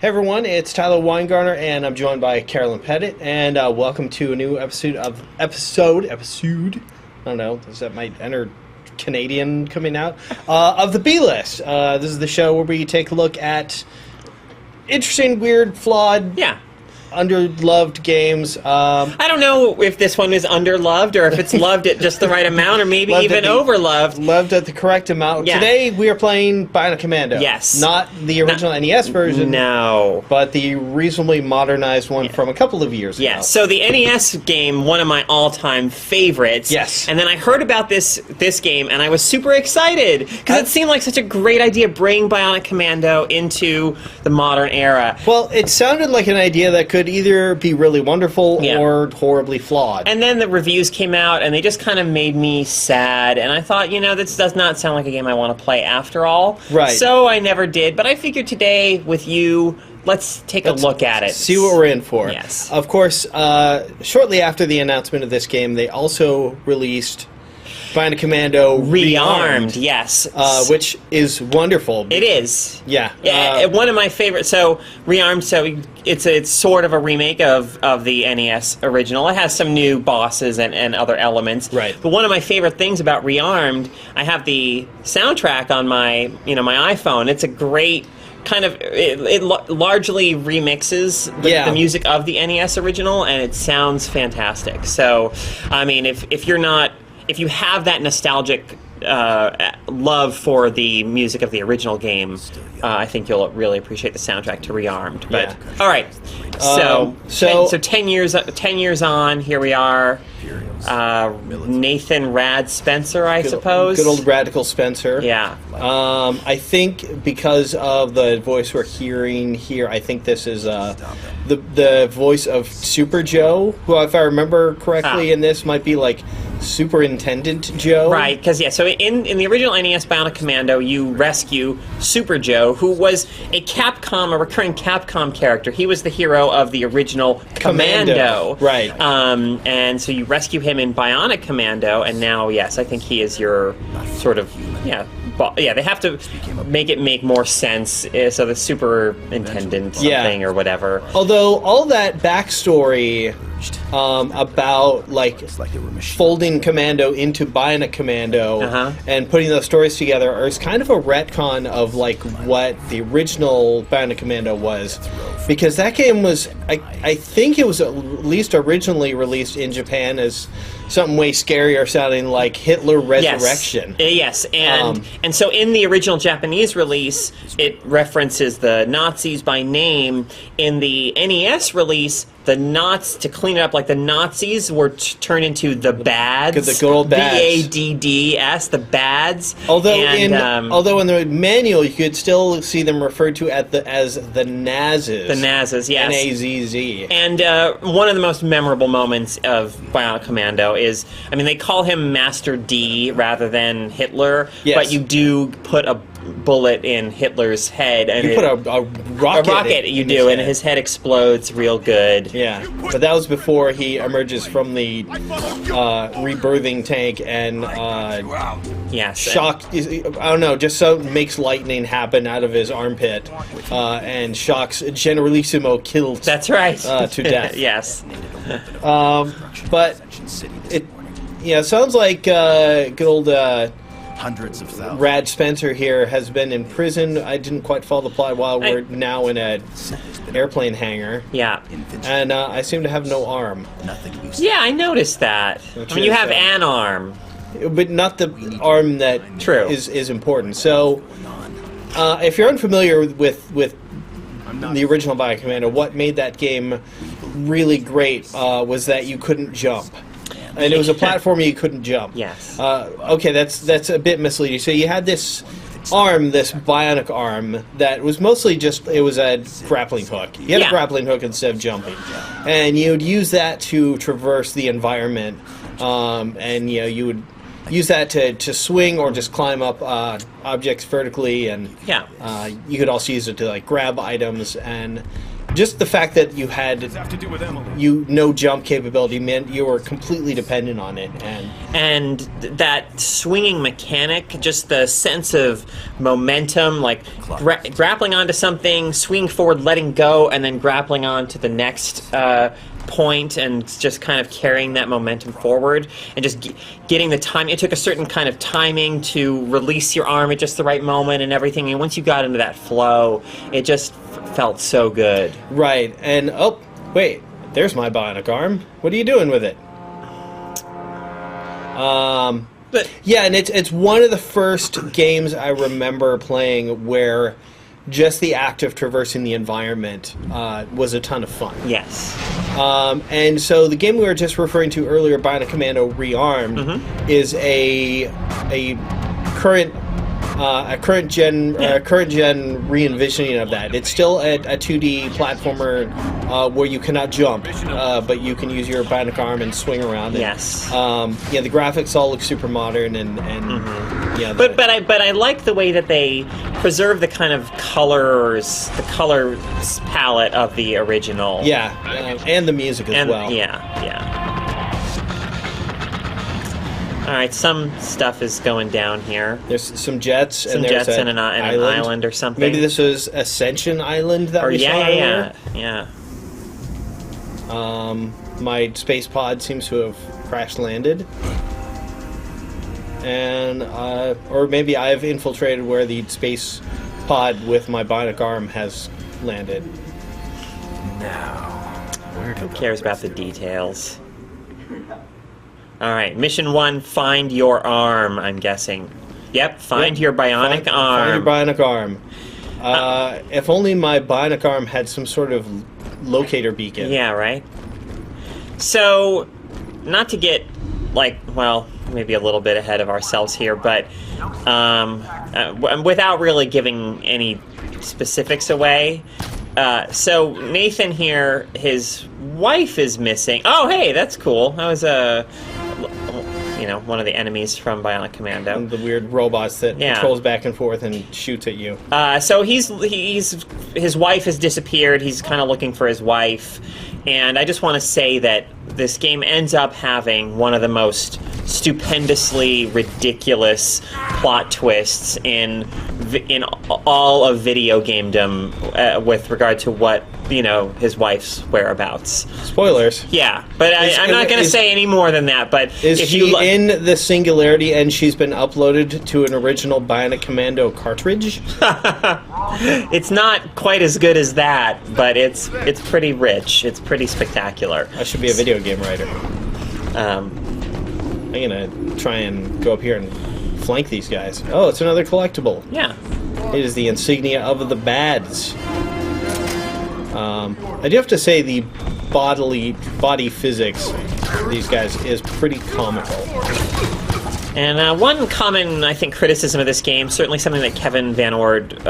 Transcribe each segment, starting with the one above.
Hey everyone, it's Tyler Weingartner, and I'm joined by Carolyn Pettit, and welcome to a new episode. I don't know, is that my inner Canadian coming out? Of the B-List. This is the show where we take a look at interesting, weird, flawed, underloved games. I don't know if this one is underloved or if it's loved at just the right amount or maybe even overloved. Loved at the correct amount. Yeah. Today we are playing Bionic Commando. Yes. Not the original NES version. No. But the reasonably modernized one from a couple of years ago. Yes. So the NES game, one of my all-time favorites. Yes. And then I heard about this game and I was super excited because it seemed like such a great idea bringing Bionic Commando into the modern era. Well, it sounded like an idea that could either be really wonderful or horribly flawed. And then the reviews came out, and they just kind of made me sad, and I thought, you know, this does not sound like a game I want to play after all. Right. So I never did, but I figured today, with you, let's take a look at it. See what we're in for. Yes. Of course, shortly after the announcement of this game, they also released Bionic Commando Rearmed, yes. Which is wonderful. It is. Yeah. One of my favorites. So, Rearmed, so it's sort of a remake of the NES original. It has some new bosses and other elements. Right. But one of my favorite things about Rearmed, I have the soundtrack on my iPhone. It's a great kind of, it largely remixes the music of the NES original, and it sounds fantastic. So, I mean, if you have that nostalgic love for the music of the original game, I think you'll really appreciate the soundtrack to Rearmed. But all right, so 10 years on, here we are. Nathan Rad Spencer, I suppose. Good old Radical Spencer. Yeah. I think because of the voice we're hearing here, I think this is the voice of Super Joe, who, if I remember correctly, in this might be like Superintendent Joe. Right, because so in the original NES Bionic Commando, you rescue Super Joe, who was a recurring Capcom character. He was the hero of the original Commando. Right. And so you rescue him in Bionic Commando, and now, yes, I think he is your sort of, they have to make it make more sense, so the superintendent something or whatever. Although all that backstory about like folding Commando into Bionic Commando and putting those stories together is kind of a retcon of like what the original Bionic Commando was, because that game was, I think it was at least originally released in Japan as something way scarier sounding like Hitler Resurrection. Yes, and so in the original Japanese release, it references the Nazis by name. In the NES release, to clean it up, like the Nazis were turned into the Bads. The good old Bads. B-A-D-D-S, the Bads. Although in the manual, you could still see them referred to as the Nazes. The Nazes, yes. N-A-Z-Z. And one of the most memorable moments of Bionic Commando is, I mean, they call him Master D rather than Hitler, but you do put a bullet in Hitler's head, and you put a rocket you do, and his head explodes real good. Yeah, but that was before he emerges from the rebirthing tank and shock. I don't know, just so makes lightning happen out of his armpit and shocks Generalissimo killed. That's right. To death. Yes. But it sounds like good old. Hundreds of thousands. Rad Spencer here has been in prison. I didn't quite follow the plot while we're now in an airplane hangar. Yeah. And I seem to have no arm. Yeah, I noticed that. I mean, you have an arm. But not the arm that is important. So, if you're unfamiliar with the original Bionic Commando, what made that game really great was that you couldn't jump. And it was a platform you couldn't jump. Yes. Okay, that's a bit misleading. So you had this arm, this bionic arm, that was mostly it was a grappling hook. You had a grappling hook instead of jumping. And you'd use that to traverse the environment. And you would use that to swing or just climb up objects vertically. And you could also use it to like grab items. And just the fact that you had no jump capability meant you were completely dependent on it, and that swinging mechanic, just the sense of momentum, like grappling onto something, swinging forward, letting go, and then grappling on to the next point, and just kind of carrying that momentum forward, and just getting the time. It took a certain kind of timing to release your arm at just the right moment and everything, and once you got into that flow, it just felt so good. Right, and oh, wait, there's my bionic arm. What are you doing with it? But yeah, and it's one of the first games I remember playing where just the act of traversing the environment was a ton of fun. yes. And so the game we were just referring to earlier, Bionic Commando Rearmed, is a current gen re-envisioning of that. It's still a 2D platformer where you cannot jump, but you can use your bionic arm and swing around. And, Yes. yeah, the graphics all look super modern, and yeah. But I like the way that they preserve the kind of colors, the color palette of the original. Yeah, and the music as well. Yeah. All right, some stuff is going down here. There's some jets, Some and there's jets an and an island or something. Maybe this was Ascension Island that we saw earlier. Yeah. My space pod seems to have crash landed, and or maybe I've infiltrated where the space pod with my bionic arm has landed. Who cares about the details? All right, mission 1: find your arm. I'm guessing. Yep, find your bionic arm. Find your bionic arm. If only my bionic arm had some sort of locator beacon. Yeah, right. So, not to get maybe a little bit ahead of ourselves here, but without really giving any specifics away. So Nathan here, his wife is missing. Oh, hey, that's cool. That was one of the enemies from Bionic Commando. And the weird robots that patrols back and forth and shoots at you. So his wife has disappeared. He's kind of looking for his wife, and I just want to say that this game ends up having one of the most stupendously ridiculous plot twists in all of video gamedom with regard to what his wife's whereabouts. Spoilers. Yeah, but I'm not going to say any more than that. But is she in the Singularity and she's been uploaded to an original Bionic Commando cartridge? It's not quite as good as that, but it's pretty rich. It's pretty spectacular. I should be a video game writer. I'm gonna try and go up here and flank these guys. Oh, it's another collectible. Yeah. It is the insignia of the Bads. I do have to say the body physics of these guys is pretty comical. And one common, I think, criticism of this game, certainly something that Kevin Van Ord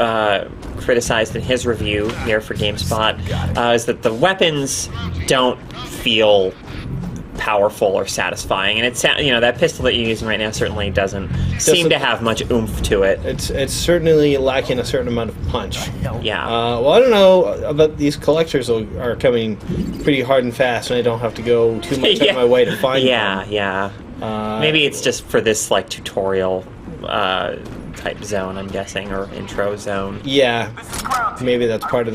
criticized in his review here for GameSpot, is that the weapons don't feel powerful or satisfying, and that pistol that you're using right now certainly doesn't seem to have much oomph to it. It's certainly lacking a certain amount of punch. Yeah. Well, I don't know, but these collectors are coming pretty hard and fast, and I don't have to go too much out of my way to find them. Yeah. Maybe it's just for this tutorial type zone, I'm guessing, or intro zone. Yeah, maybe that's part of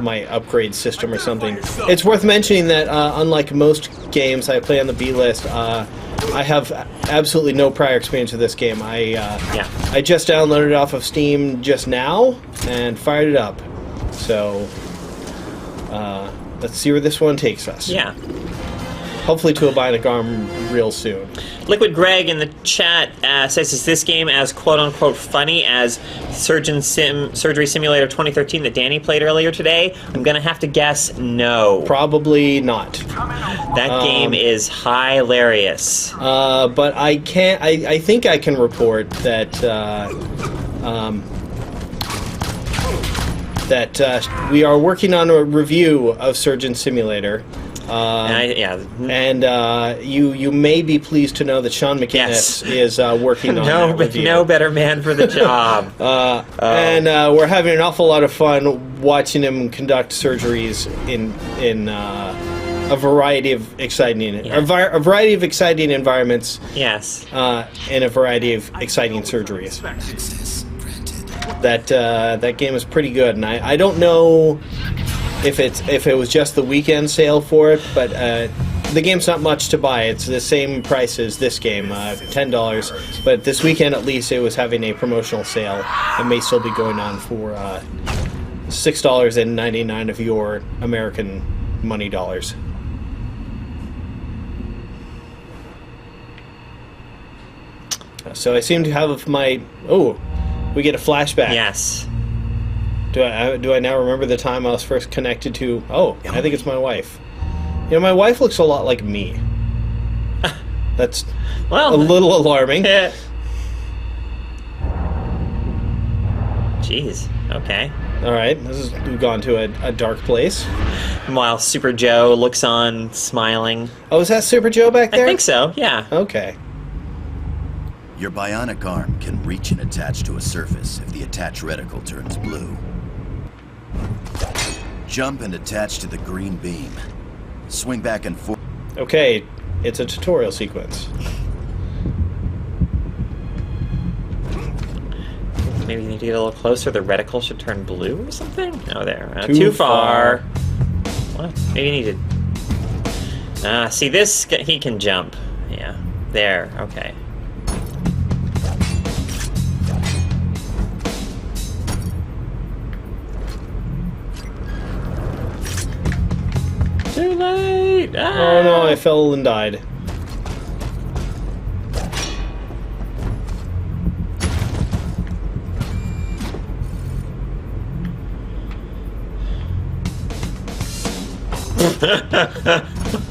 my upgrade system or something. It's worth mentioning that unlike most games I play on the B list, I have absolutely no prior experience with this game. I just downloaded it off of Steam just now and fired it up. So let's see where this one takes us. Yeah. Hopefully to a Bionic arm real soon. Liquid Greg in the chat says, is this game as quote-unquote funny as Surgery Simulator 2013 that Danny played earlier today? I'm going to have to guess no. Probably not. That game is hilarious. But I think I can report that we are working on a review of Surgeon Simulator. And you may be pleased to know that Sean McInnes is working on that review. No better man for the job. And we're having an awful lot of fun watching him conduct surgeries in a variety of exciting environments. Yes. And a variety of exciting surgeries. That game is pretty good, and I don't know if it was just the weekend sale for it, but the game's not much to buy. It's the same price as this game, $10. But this weekend, at least, it was having a promotional sale. It may still be going on for $6.99 of your American money dollars. So I seem to have my... Oh, we get a flashback. Yes. Do I now remember the time I was first connected to... Oh, I think it's my wife. You know, my wife looks a lot like me. That's a little alarming. Jeez. Okay. All right. We've gone to a dark place. While Super Joe looks on, smiling. Oh, is that Super Joe back there? I think so, yeah. Okay. Your bionic arm can reach and attach to a surface if the attach reticle turns blue. Jump and attach to the green beam. Swing back and forth. Okay, it's a tutorial sequence. Maybe you need to get a little closer. The reticle should turn blue or something? No, there. Too far. What? Maybe you need to... see, this... He can jump. Yeah. There. Okay. Too late! Oh no, I fell and died.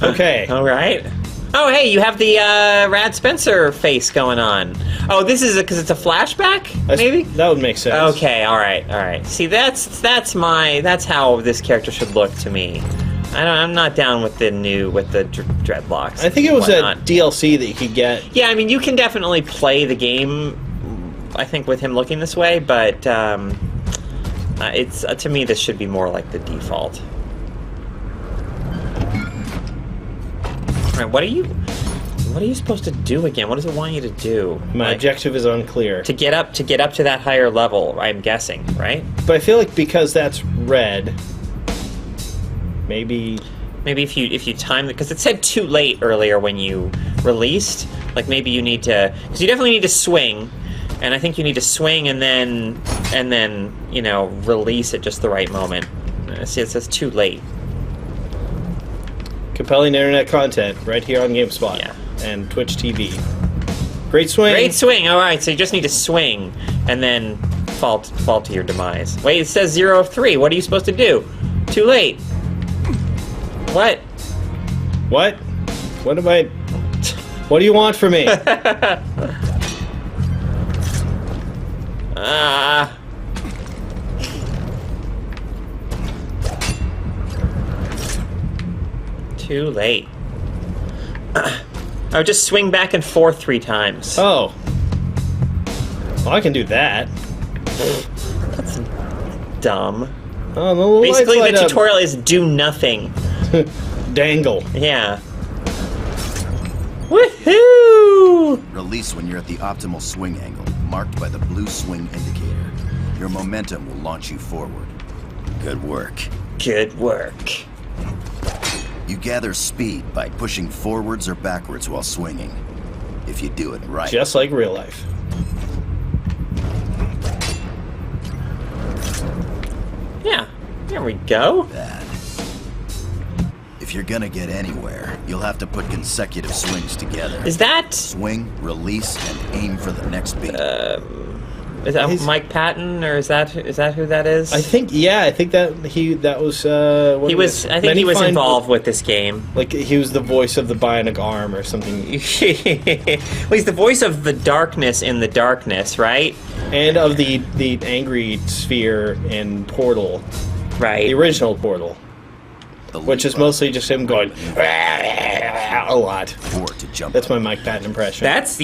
Okay. All right. Oh, hey, you have the Rad Spencer face going on. Oh, this is because it's a flashback, maybe? That would make sense. Okay, all right. See, that's how this character should look to me. I'm not down with the dreadlocks. I think it was a DLC that you could get. Yeah, I mean, you can definitely play the game, I think, with him looking this way, but it's to me, this should be more like the default. All right, what are you supposed to do again? What does it want you to do? My objective is unclear. To get up to that higher level, I'm guessing, right? But I feel like because that's red, maybe if you time it, because it said too late earlier when you released. Like maybe you need to, because you definitely need to swing, and I think you need to swing and then release at just the right moment. See, it says too late. Compelling internet content right here on GameSpot and Twitch TV. Great swing. Great swing. All right, so you just need to swing and then fall to your demise. Wait, it says 0 of 3. What are you supposed to do? Too late. What? What? What am I... What do you want from me? Too late. Oh, just swing back and forth 3 times. Oh. Well, I can do that. That's dumb. Oh, basically, the tutorial is do nothing. Dangle. Yeah. Woohoo! Release when you're at the optimal swing angle, marked by the blue swing indicator. Your momentum will launch you forward. Good work. Good work. You gather speed by pushing forwards or backwards while swinging. If you do it right. Just like real life. Yeah. There we go. Bad. If you're gonna get anywhere, you'll have to put consecutive swings together. Is that... Swing, release, and aim for the next beat. Is that Mike Patton, or is that who that is? I think that was I think he was involved with this game. Like he was the voice of the Bionic Arm or something. Well, he's the voice of the darkness in the darkness, right? And of the angry sphere in Portal. Right. The original Portal. which is mostly just him going a lot. Or to jump. That's my Mike Patton impression. That's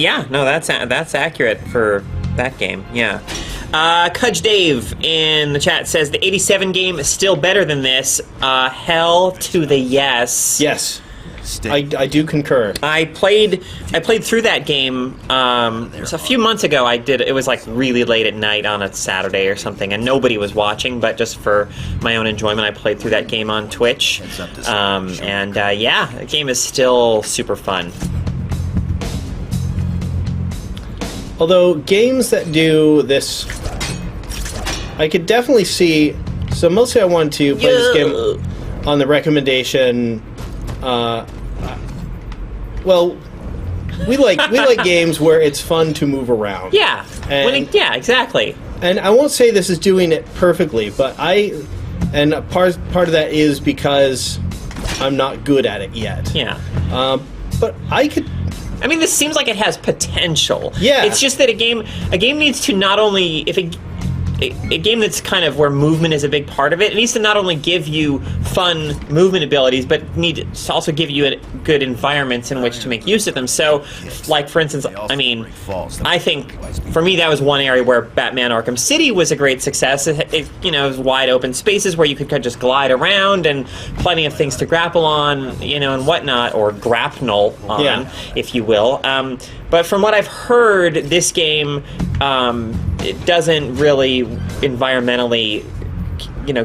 accurate for that game. Yeah. Cudge Dave in the chat says the 87 game is still better than this. Hell to the yes. Yes. I do concur. I played through that game a few months ago. It was like really late at night on a Saturday or something, and nobody was watching, but just for my own enjoyment, I played through that game on Twitch. The game is still super fun. Although games that do this, I could definitely see. So mostly, I wanted to play this game on the recommendation. Well, we like games where it's fun to move around. Yeah, exactly. And I won't say this is doing it perfectly, but part of that is because I'm not good at it yet. Yeah. But I could. I mean, this seems like it has potential. Yeah. It's just that a game needs to not only a game that's kind of where movement is a big part of it. It needs to not only give you fun movement abilities, but need to also give you good environments in which to make use of them. So, like, for instance, I mean, I think, for me, that was one area where Batman Arkham City was a great success. It was wide open spaces where you could kind of just glide around and plenty of things to grapple on, and whatnot, or grapnel on, if you will. But from what I've heard, this game, it doesn't really environmentally,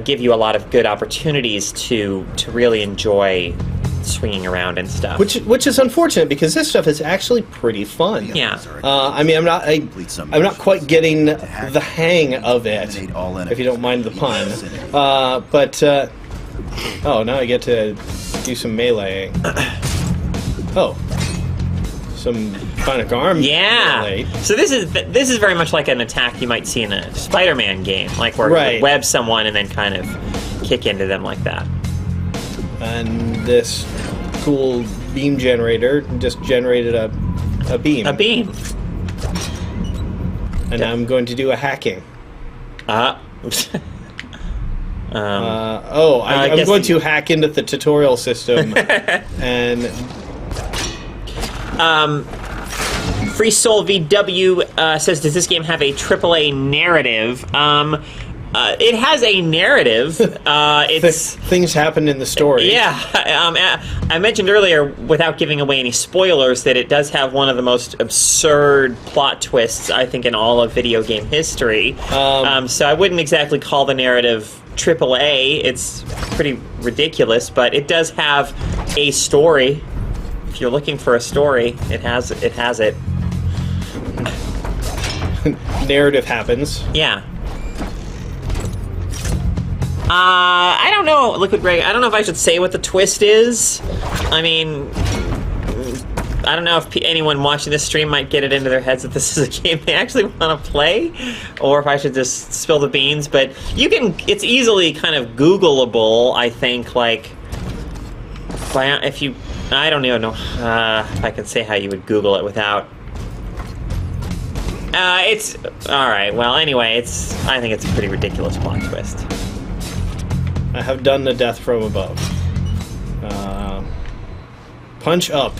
give you a lot of good opportunities to really enjoy swinging around and stuff. Which is unfortunate because this stuff is actually pretty fun. Yeah. I mean, I'm not quite getting the hang of it, if you don't mind the pun. Now I get to do some meleeing. Some bionic arm. Yeah. Melee. So this is very much like an attack you might see in a Spider-Man game, like where you web someone and then kind of kick into them like that. And this cool beam generator just generated a beam. A beam. And I'm going to do a hacking. I'm going to hack into the tutorial system and. Free Soul VW says, does this game have a AAA narrative? It has a narrative. Things happen in the story. Yeah. I mentioned earlier, without giving away any spoilers, that it does have one of the most absurd plot twists, I think, in all of video game history. So I wouldn't exactly call the narrative AAA. It's pretty ridiculous, but it does have a story. If you're looking for a story, it has it. Narrative happens. Yeah. I don't know, Liquid Grey. I don't know if I should say what the twist is. I mean, I don't know if anyone watching this stream might get it into their heads that this is a game they actually want to play, or if I should just spill the beans. But it's easily kind of Googleable, I think, like, I don't even know if I can say how you would Google it without. It's all right. Well, anyway, I think it's a pretty ridiculous plot twist. I have done the death from above. Punch up.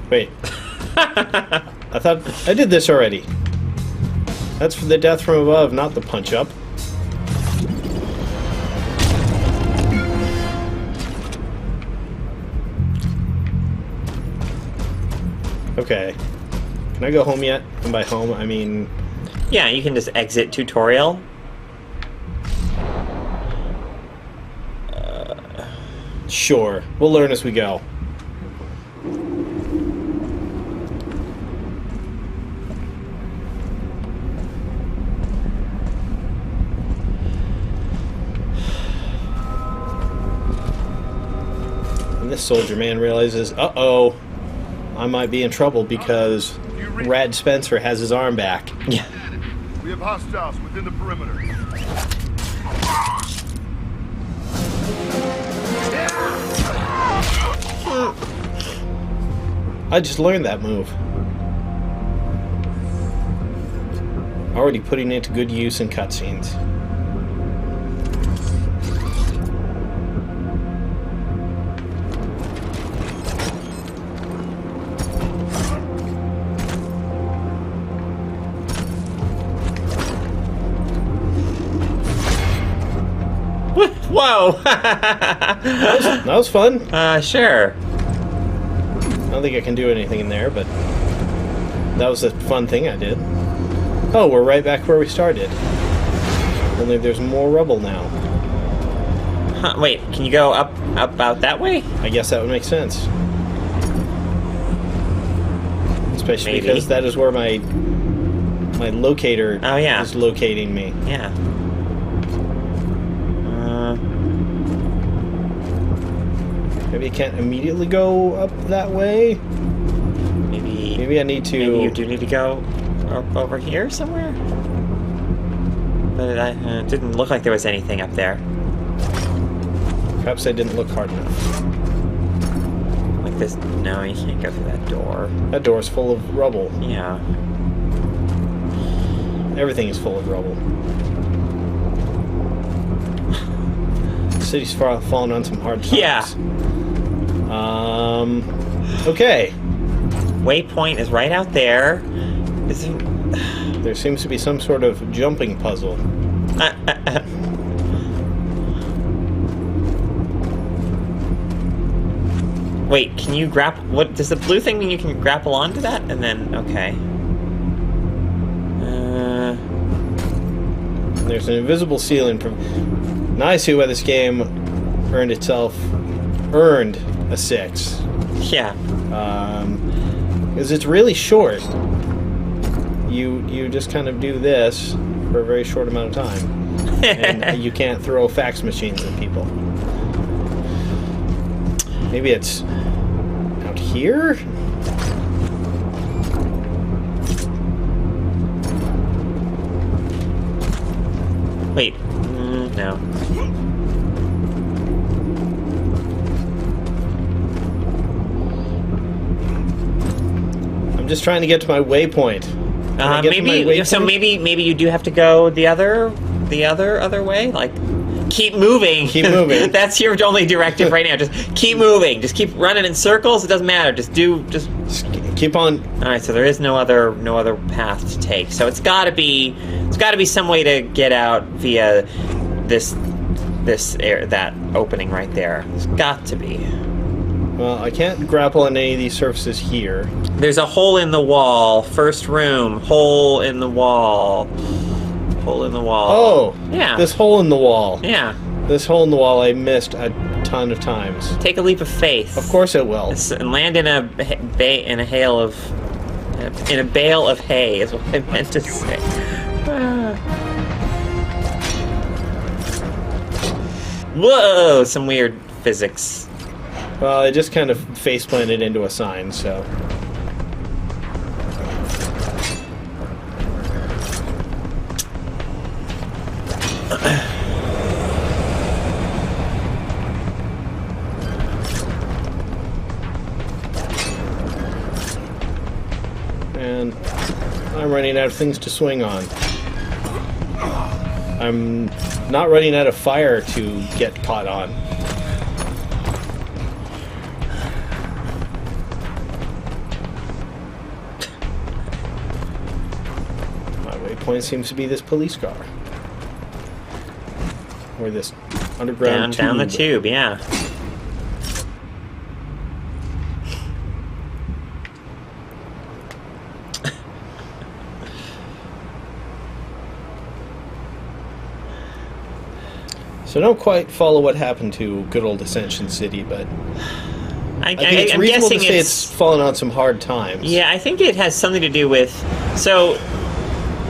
Wait. I thought I did this already. That's for the death from above, not the punch up. Okay. Can I go home yet? And by home, I mean... Yeah, you can just exit tutorial. Sure. We'll learn as we go. And this soldier man realizes, uh-oh, I might be in trouble because Rad Spencer has his arm back. Yeah. We have hostiles within the perimeter. I just learned that move. Already putting it to good use in cutscenes. Whoa! That was fun. Sure. I don't think I can do anything in there, but that was a fun thing I did. Oh, we're right back where we started. Only there's more rubble now. Huh, wait, can you go up out that way? I guess that would make sense. Especially because that is where my locator is locating me. Yeah. Maybe I can't immediately go up that way. Maybe I need to. Maybe you do need to go up over here somewhere. But it didn't look like there was anything up there. Perhaps I didn't look hard enough. Like this. No, you can't go through that door. That door's full of rubble. Yeah. Everything is full of rubble. The city's fallen on some hard times. Yeah. Okay. Waypoint is right out there. There seems to be some sort of jumping puzzle. Wait, can you grapple? What does the blue thing mean? You can grapple onto that, and then okay. There's an invisible ceiling. Now I see why this game earned a 6. Yeah. Because it's really short. You just kind of do this for a very short amount of time, and you can't throw fax machines at people. Maybe it's out here? Wait, no. I'm just trying to get to my waypoint. Maybe you do have to go the other way. Like, keep moving. Keep moving. That's your only directive right now. Just keep moving. Just keep running in circles. It doesn't matter. Just keep on. All right. So there is no other path to take. So it's got to be some way to get out via that opening right there. There's got to be. Well, I can't grapple on any of these surfaces here. There's a hole in the wall. First room. Hole in the wall. Hole in the wall. Oh! Yeah. This hole in the wall. Yeah. This hole in the wall I missed a ton of times. Take a leap of faith. Of course it will. And land in a bale of hay is what I meant to say. Whoa! Some weird physics. Well, I just kind of face planted into a sign, so. And I'm running out of things to swing on. I'm not running out of fire to get caught on. Point seems to be this police car, or this underground down the tube. Yeah. So I don't quite follow what happened to good old Ascension City, but I think it's I'm reasonable guessing to say it's fallen on some hard times. Yeah, I think it has something to do with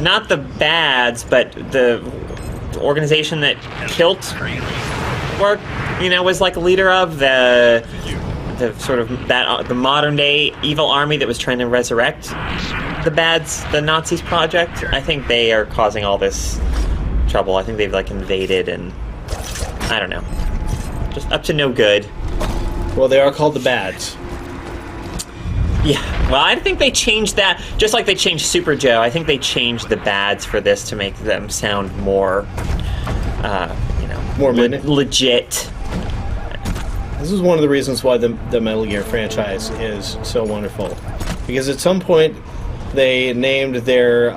not the bads, but the organization that Kilt was like a leader of the sort of the modern day evil army that was trying to resurrect the bads, the Nazis project. I think they are causing all this trouble. I think they've like invaded, and I don't know, just up to no good. Well, they are called the bads. Yeah, well, I think they changed that, just like they changed Super Joe. I think they changed the bads for this to make them sound more, more legit. This is one of the reasons why the Metal Gear franchise is so wonderful, because at some point they named their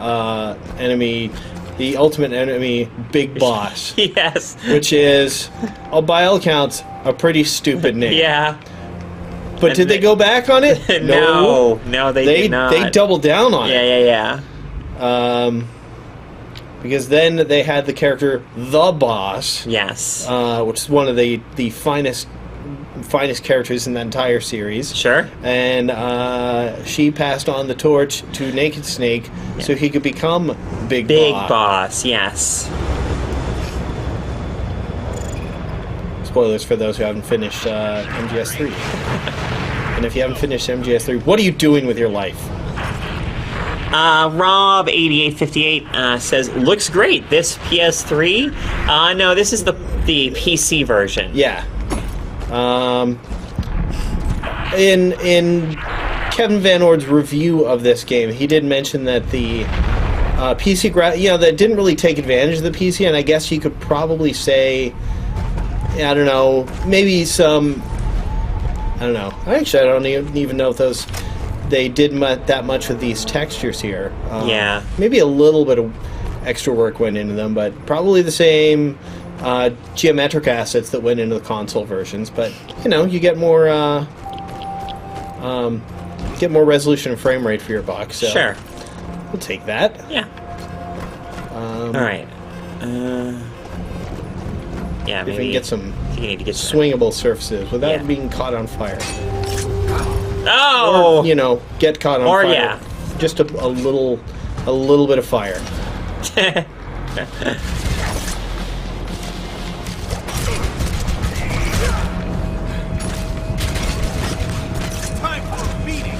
enemy the ultimate enemy, Big Boss. Yes. Which is, by all accounts, a pretty stupid name. Yeah. But And did they go back on it? No, they did not. They doubled down on it. Yeah. Because then they had the character The Boss. Yes. Which is one of the finest characters in that entire series. Sure. And she passed on the torch to Naked Snake so he could become Big Boss. Big Boss, yes. Spoilers for those who haven't finished MGS3. And if you haven't finished MGS3, what are you doing with your life? Rob8858 says, looks great. This PS3? No, this is the PC version. Yeah. In Kevin Van Ord's review of this game, he did mention that the PC that didn't really take advantage of the PC, and I guess you could probably say, I don't know, maybe some, I don't know. Actually, I don't even know if they did that much with these textures here. Yeah. Maybe a little bit of extra work went into them, but probably the same geometric assets that went into the console versions. But, you get more resolution and frame rate for your buck. So sure. We'll take that. Yeah. All right. Yeah, maybe if we can get some you need to get swingable surfaces without being caught on fire. Oh! Or, get caught on fire. Yeah. Just a little bit of fire. Time for a beating.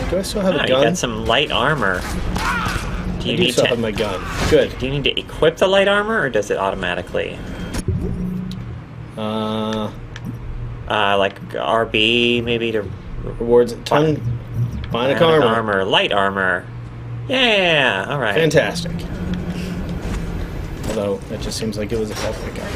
Do I still have a gun? You got some light armor. Do you I do need still to have my gun. Good. Do you need to equip the light armor, or does it automatically? Like RB maybe to rewards tongue. Bionic armor. Light armor. Yeah. All right. Fantastic. Although that just seems like it was a public gun.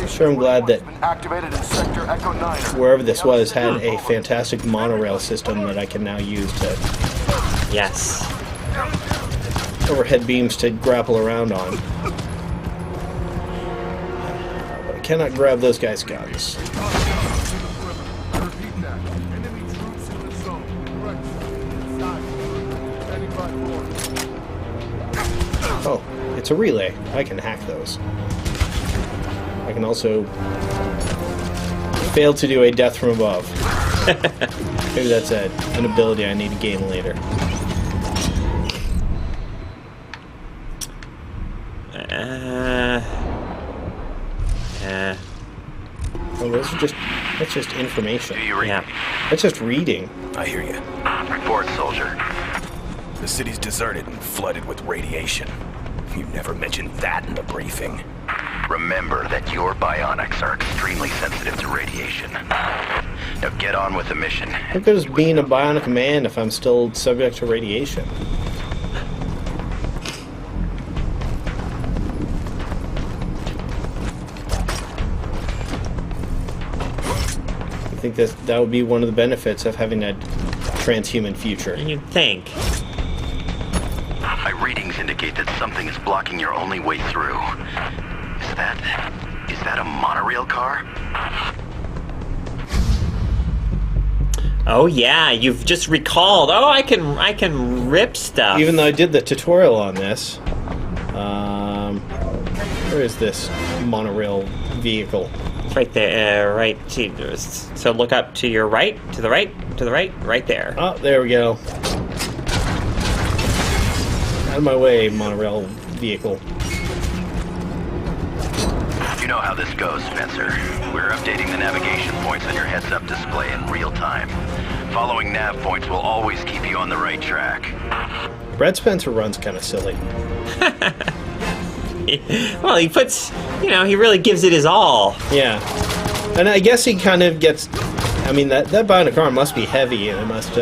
Sure, I'm glad that wherever this was had a fantastic monorail system that I can now use to overhead beams to grapple around on. But I cannot grab those guys' guns. Oh, it's a relay. I can hack those. I can also fail to do a death from above. Maybe that's an ability I need to gain later. Well, that's just information. Do you read? Yeah. That's just reading. I hear you. Report, soldier. The city's deserted and flooded with radiation. You never mentioned that in the briefing. Remember that your bionics are extremely sensitive to radiation. Now get on with the mission. What good is being a Bionic Commando if I'm still subject to radiation? I think that would be one of the benefits of having a transhuman future. You'd think. My readings indicate that something is blocking your only way through. Is that a monorail car? Oh yeah, you've just recalled. Oh, I can rip stuff. Even though I did the tutorial on this, where is this monorail vehicle? It's right there, right. So look up to your right, to the right, right there. Oh, there we go. Out of my way, monorail vehicle. You know how this goes, Spencer. We're updating the navigation points on your heads-up display in real time. Following nav points will always keep you on the right track. Brad Spencer runs kind of silly. Well, he puts, he really gives it his all. Yeah. And I guess he kind of gets... I mean, that Bionic arm must be heavy, and it must,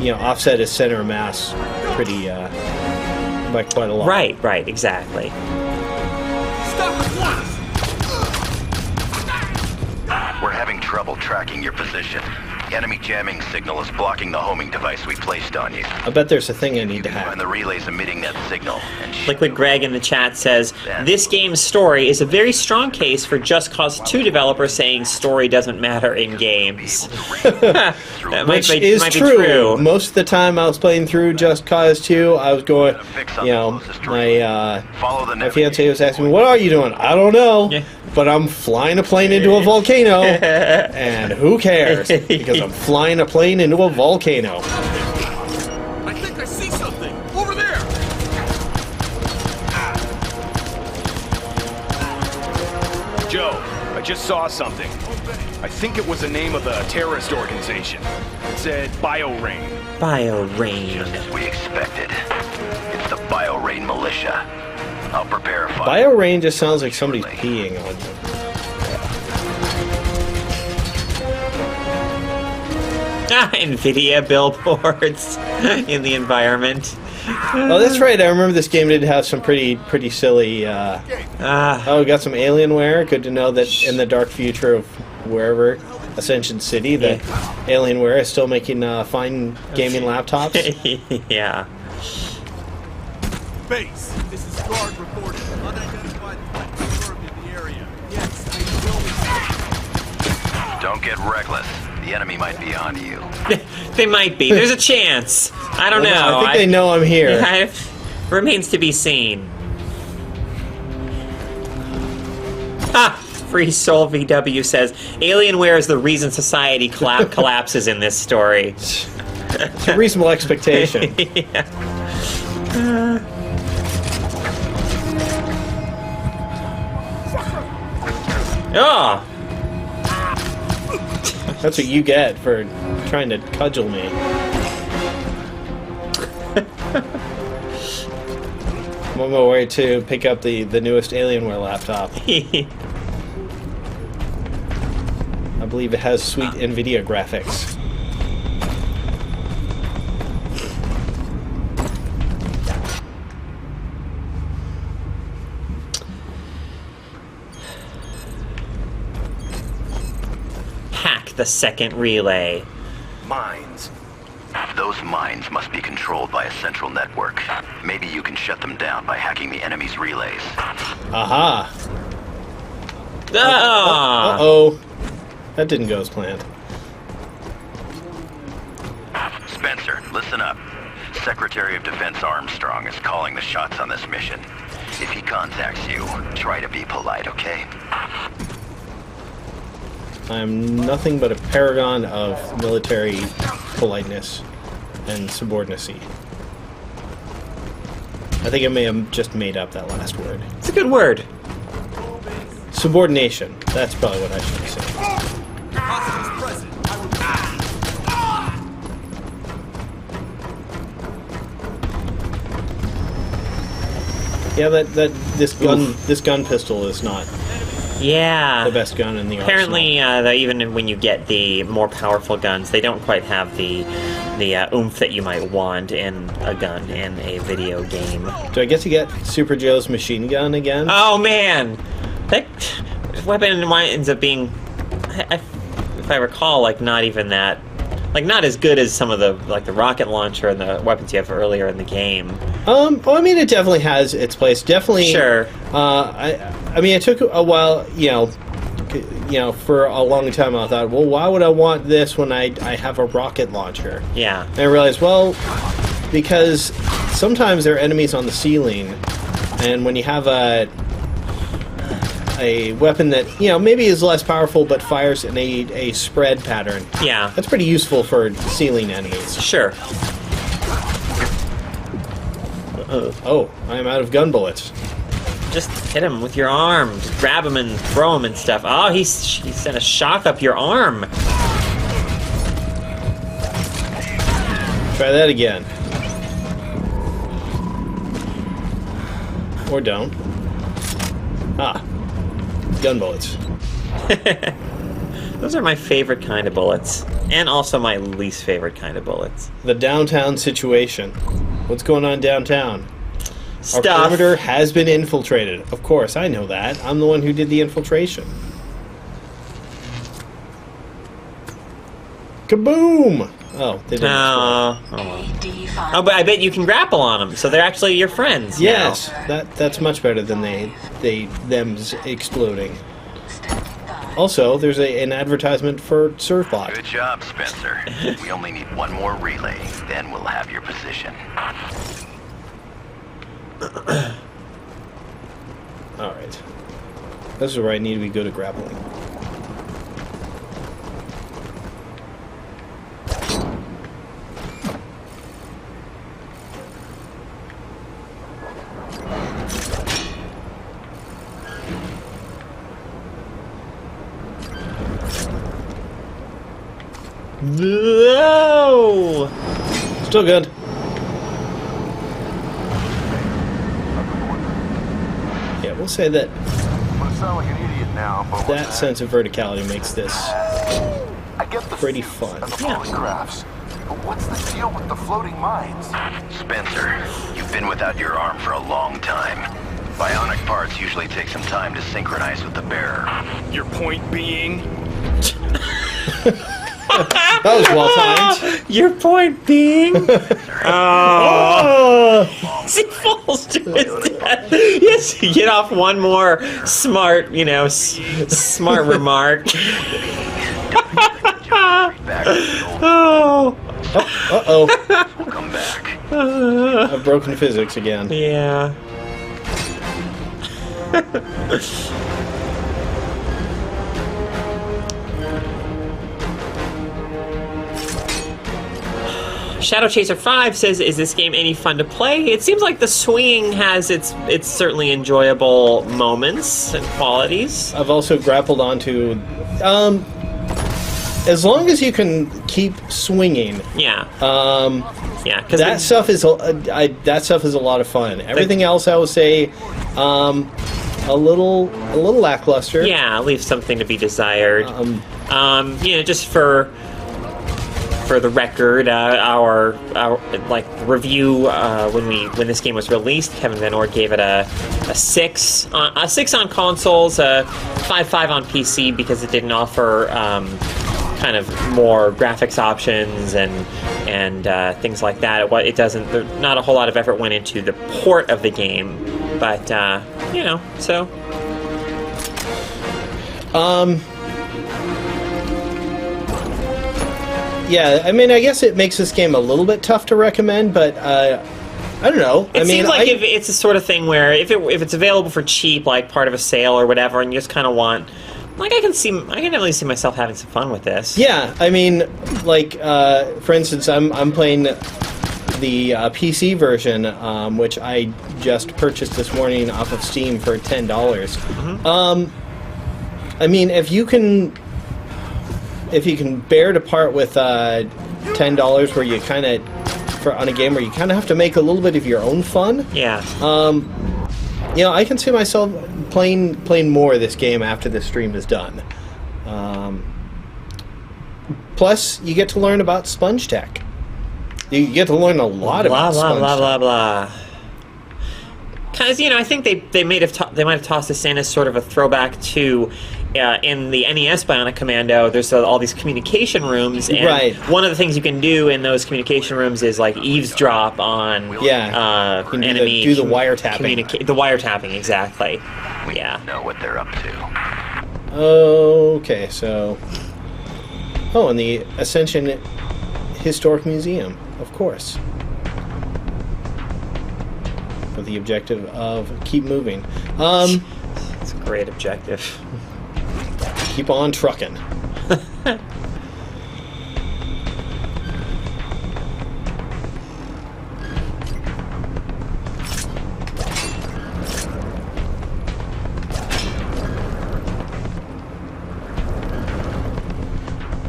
offset his center of mass pretty, by quite a lot. Right, exactly. Stop at once! We're having trouble tracking your position. The enemy jamming signal is blocking the homing device we placed on you. I bet there's a thing I need to You can hack. find the relays emitting that signal. And Liquid Greg in the chat says, this game's story is a very strong case for Just Cause 2 developers saying story doesn't matter in games. That Which is true. Most of the time I was playing through Just Cause 2, I was going, my fiancé was asking me, what are you doing? I don't know, but I'm flying a plane into a volcano, and who cares? Because I'm flying a plane into a volcano. I think I see something! Over there! Joe, I just saw something. I think it was the name of a terrorist organization. It said BioRain. BioRain. Just as we expected. It's the BioRain militia. I'll prepare a fire. BioRain just sounds like somebody's peeing on you. NVIDIA billboards in the environment. Oh, that's right. I remember this game did have some pretty silly. We got some Alienware. Good to know that in the dark future of wherever, Ascension City, that Alienware is still making fine gaming laptops. Yeah. Base, this is guard reporting. Unidentified threat confirmed in the area. Yes, I Don't get reckless. The enemy might be on you. They might be. There's a chance. I don't know. I think they know I'm here. Remains to be seen. Ha! Free Soul VW says, Alienware is the reason society collapses in this story. It's a reasonable expectation. Oh! That's what you get for trying to cudgel me. I'm on my way to pick up the newest Alienware laptop. I believe it has sweet NVIDIA graphics. The second relay. Mines. Those mines must be controlled by a central network. Maybe you can shut them down by hacking the enemy's relays. Aha! Ah! Uh-oh. That didn't go as planned. Spencer, listen up. Secretary of Defense Armstrong is calling the shots on this mission. If he contacts you, try to be polite, okay? I'm nothing but a paragon of military politeness and subordinacy. I think I may have just made up that last word. It's a good word. Subordination. That's probably what I should say. Hostiles present. Yeah, this gun pistol is not Yeah. the best gun in the Apparently, even when you get the more powerful guns, they don't quite have the oomph that you might want in a gun in a video game. Do I get to get Super Joe's machine gun again? Oh man, that weapon ends up being, if I recall, not even that, not as good as some of the the rocket launcher and the weapons you have earlier in the game. Well, I mean, it definitely has its place. Definitely. Sure. I mean, it took a while, for a long time I thought, well, why would I want this when I have a rocket launcher? Yeah. And I realized, well, because sometimes there are enemies on the ceiling, and when you have a weapon that, maybe is less powerful but fires in a spread pattern, Yeah. that's pretty useful for ceiling enemies. Sure. Oh, I'm out of gun bullets. Just hit him with your arm. Just grab him and throw him and stuff. Oh, he sent a shock up your arm. Try that again. Or don't. Ah. Gun bullets. Those are my favorite kind of bullets. And also my least favorite kind of bullets. The downtown situation. What's going on downtown? Stuff. Our perimeter has been infiltrated. Of course, I know that. I'm the one who did the infiltration. Kaboom! Oh, they didn't. Oh, but I bet you can grapple on them, so they're actually your friends. Yes, now. that's much better than them's exploding. Also, there's an advertisement for Surfbot. Good job, Spencer. We only need one more relay, then we'll have your position. Alright. This is where I need to be good at grappling. No! Still good. Yeah, we'll say that I'm gonna sound like an idiot now, but that sense of verticality makes this I get the pretty suits fun. and the polygraphs. But what's the deal with the floating mines? Spencer, you've been without your arm for a long time. Bionic parts usually take some time to synchronize with the bearer. Your point being? That was well timed. Your point being? Oh! He falls to his death. Yes, you get off one more smart, smart remark. Oh! Uh-oh. We'll come back. I've broken physics again. Yeah. Shadow Chaser 5 says, is this game any fun to play? It seems like the swinging has its certainly enjoyable moments and qualities. I've also grappled onto... as long as you can keep swinging... Yeah. Yeah, because that stuff is a lot of fun. Everything else, I will say, a little lackluster. Yeah, leaves something to be desired. Just for the record, our review when this game was released, Kevin Van Ord gave it a 6 on consoles, a 5.5 on PC because it didn't offer kind of more graphics options and things like that. It doesn't. Not a whole lot of effort went into the port of the game, but so. Yeah, I mean, I guess it makes this game a little bit tough to recommend, but I don't know. It seems like if it's the sort of thing where if it's available for cheap, like part of a sale or whatever, and you just kind of want, like, I can definitely see myself having some fun with this. Yeah, I mean, like for instance, I'm playing the PC version, which I just purchased this morning off of Steam for $10. Mm-hmm. I mean, if you can bear to part with $10 where you kind of on a game where you kind of have to make a little bit of your own fun. Yeah. I can see myself playing more of this game after the stream is done. Plus, you get to learn about sponge tech. You get to learn a lot about sponge tech. Blah blah. Because I think they might have tossed this in as sort of a throwback to. In the NES Bionic Commando, there's all these communication rooms, and right. One of the things you can do in those communication rooms is like eavesdrop on enemy. Do the wiretapping. The wiretapping, exactly. Yeah. Know what they're up to. Okay, so. Oh, and the Ascension Historic Museum, of course. With the objective of keep moving. It's a great objective. Keep on trucking.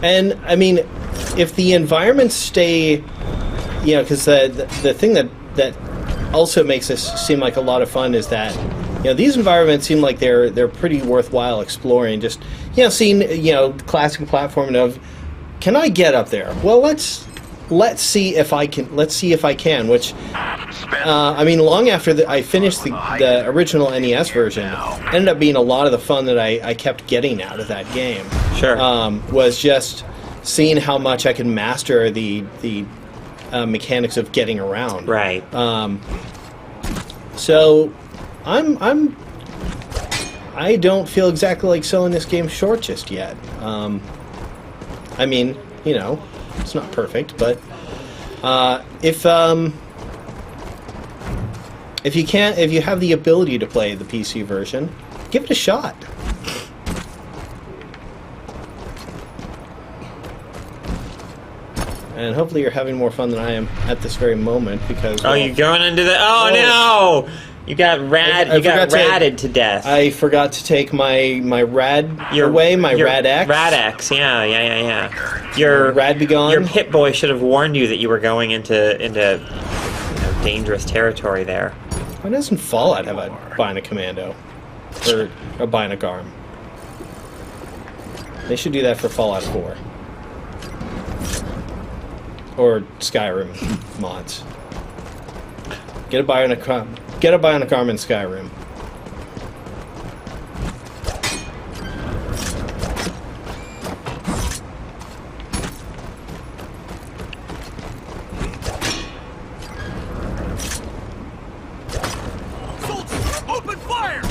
And I mean, if the environments stay, you know, because the thing that also makes this seem like a lot of fun is that, you know, these environments seem like they're pretty worthwhile exploring. Just, you know, seeing, you know, classic platforming of, can I get up there? Well, let's see if I can. Let's see if I can. Which, I mean, long after I finished the original NES version, ended up being a lot of the fun that I kept getting out of that game. Sure. Was just seeing how much I could master the mechanics of getting around. Right. So, I don't feel exactly like selling this game short just yet. I mean, you know, it's not perfect, but if you have the ability to play the PC version, give it a shot. And hopefully you're having more fun than I am at this very moment, because... Oh, you're going into the... Oh, no! You got ratted to death. I forgot to take my rad away, my rad X. Rad X, yeah. Your rad be gone. Your Pit Boy should have warned you that you were going into you know, dangerous territory there. Why doesn't Fallout have a Bionic Commando? Or a Bionic Arm? They should do that for Fallout 4. Or Skyrim mods. Get a Bionic Arm in Skyrim. Soldiers, open fire!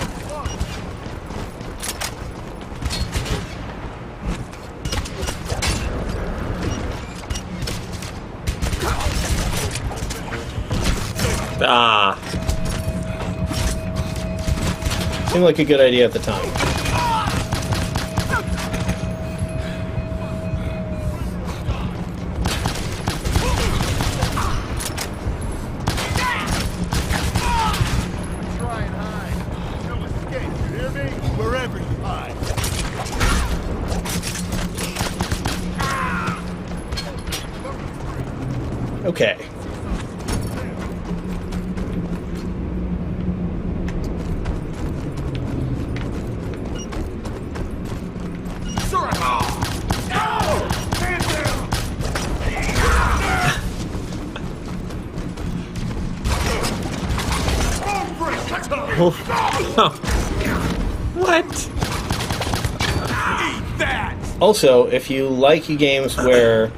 Ah. Seemed like a good idea at the time. Try and hide. No escape, you hear me? Wherever you hide. Okay. What? Also, if you like games where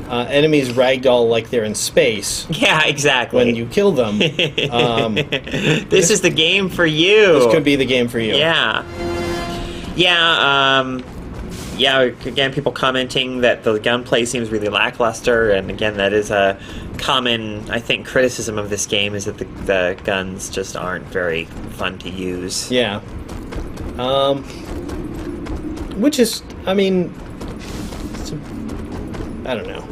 enemies ragdoll like they're in space, Yeah, exactly. when you kill them, this is the game for you. this could be the game for you. Yeah. Yeah, again, people commenting that the gunplay seems really lackluster, and again, that is a common, I think, criticism of this game, is that the guns just aren't very fun to use. Yeah. Which is, I mean, I don't know.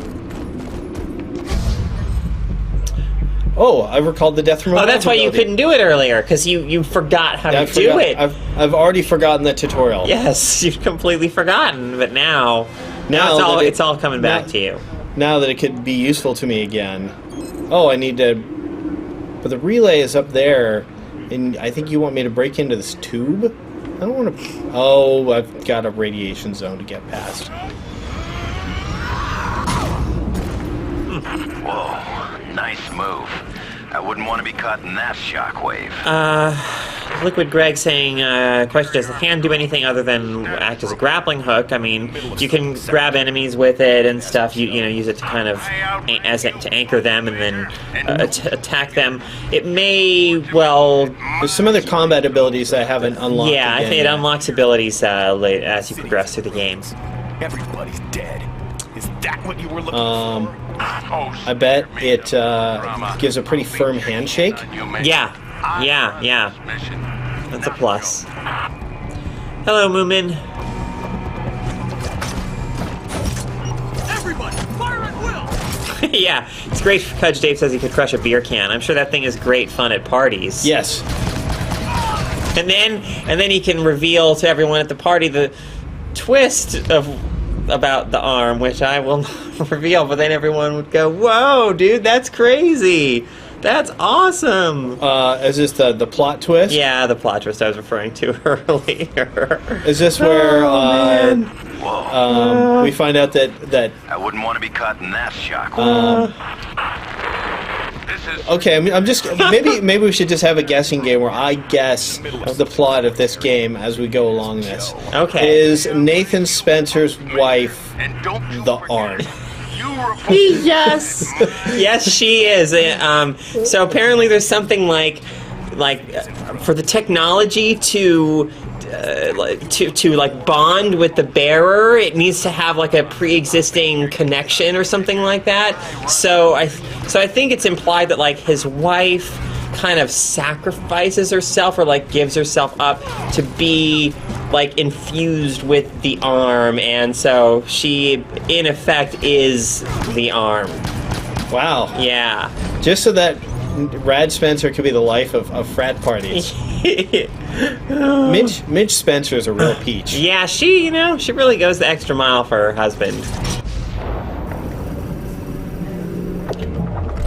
Oh, I recalled the death from above. Oh, that's why you couldn't do it earlier, because you forgot how to do it. I've already forgotten the tutorial. Yes, you've completely forgotten, but now it's all coming back to you. Now that it could be useful to me again. Oh, I need to... But the relay is up there, and I think you want me to break into this tube? I don't want to... Oh, I've got a radiation zone to get past. Whoa, nice move. I wouldn't want to be caught in that shockwave. Liquid Greg saying, question, does the hand do anything other than act as a grappling hook? I mean, you can grab enemies with it and stuff. You know, use it to kind of to anchor them and then attack them. It may, well... There's some other combat abilities that I haven't unlocked. Yeah, I think it unlocks abilities late as you progress through the game. Everybody's dead. Is that what you were looking for? I bet it gives a pretty firm handshake. Yeah. That's a plus. Hello, Moomin. Everybody, fire at will! Yeah, it's great. Fudge Dave says he could crush a beer can. I'm sure that thing is great fun at parties. Yes. And then he can reveal to everyone at the party the twist of about the arm, which I will not reveal, but then everyone would go, "Whoa, dude, that's crazy! That's awesome!" Is this the plot twist? Yeah, the plot twist I was referring to earlier. Is this where we find out that I wouldn't want to be caught in that shock. This is okay, I'm just maybe we should just have a guessing game where I guess the plot of this game as we go along this. Okay. Is Nathan Spencer's wife and don't you the forget, arm? You report Yes, yes, she is. So apparently, there's something like for the technology to bond with the bearer, it needs to have like a pre-existing connection or something like that. So I think it's implied that like his wife kind of sacrifices herself or like gives herself up to be like infused with the arm, and so she in effect is the arm. Wow. Yeah. Just so that Rad Spencer could be the life of frat parties. Midge Spencer is a real peach. Yeah, she really goes the extra mile for her husband.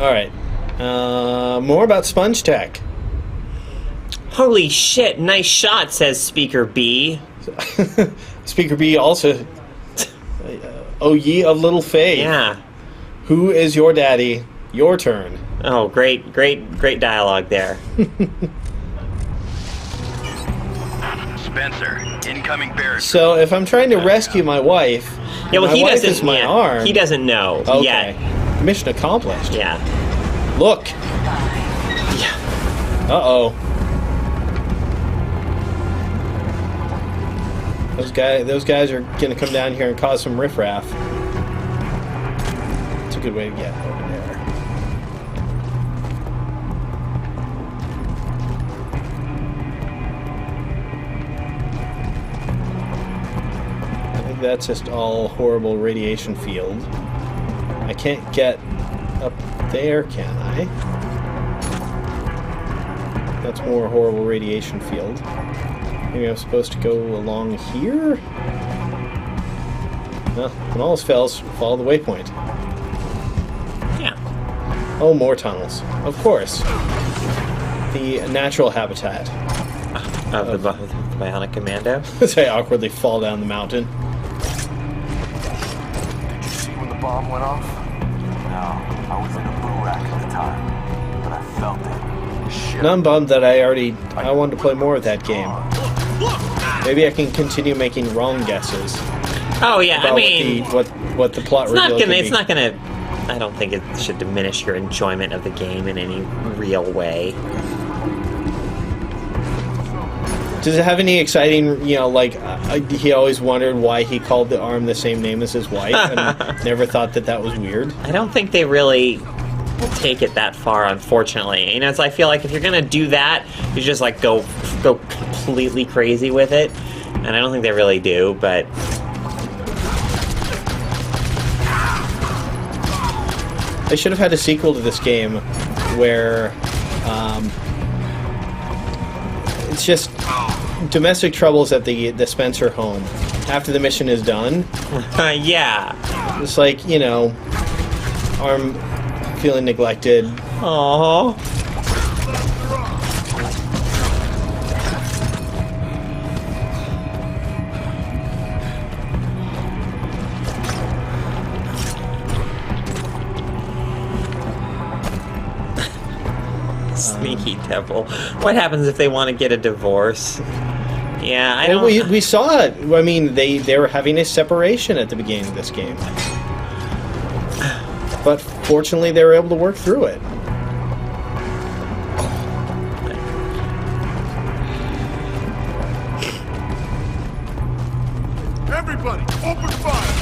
All right. More about Sponge Tech. Holy shit, nice shot, says Speaker B. Speaker B also. Oh, ye of little faith. Yeah. Who is your daddy? Your turn. Oh, great dialogue there. Spencer, incoming bear. So if I'm trying to rescue my wife, Yeah, well, my he wife doesn't. is my yeah, arm. He doesn't know Okay. yet. Mission accomplished. Yeah. Look. Uh-oh. Those guys are gonna come down here and cause some riffraff. It's a good way to get over there. I think that's just all horrible radiation field. I can't get up there, can I? That's more horrible radiation field. Maybe I'm supposed to go along here? Well, when all else fails, follow the waypoint. Yeah. Oh, more tunnels. Of course. The natural habitat. Of the Bionic Commando. As I awkwardly fall down the mountain. Did you see when the bomb went off? No, I was in a barack at the time, but I felt it. Shit. And I'm bummed that I wanted to play more of that game. Maybe I can continue making wrong guesses. Oh yeah, I about mean, what the plot it's not reveal gonna. could It's be. not gonna. I don't think it should diminish your enjoyment of the game in any real way. Does it have any exciting, like, he always wondered why he called the arm the same name as his wife, and never thought that was weird? I don't think they really take it that far, unfortunately. So I feel like if you're gonna do that, you just like go completely crazy with it, and I don't think they really do. But They should have had a sequel to this game where it's just domestic troubles at the Spencer home after the mission is done. yeah. It's like, arm feeling neglected. Aww. Sneaky devil. What happens if they want to get a divorce? Yeah, I don't... We saw it. I mean, they were having a separation at the beginning of this game. But fortunately, they were able to work through it. Everybody, open fire!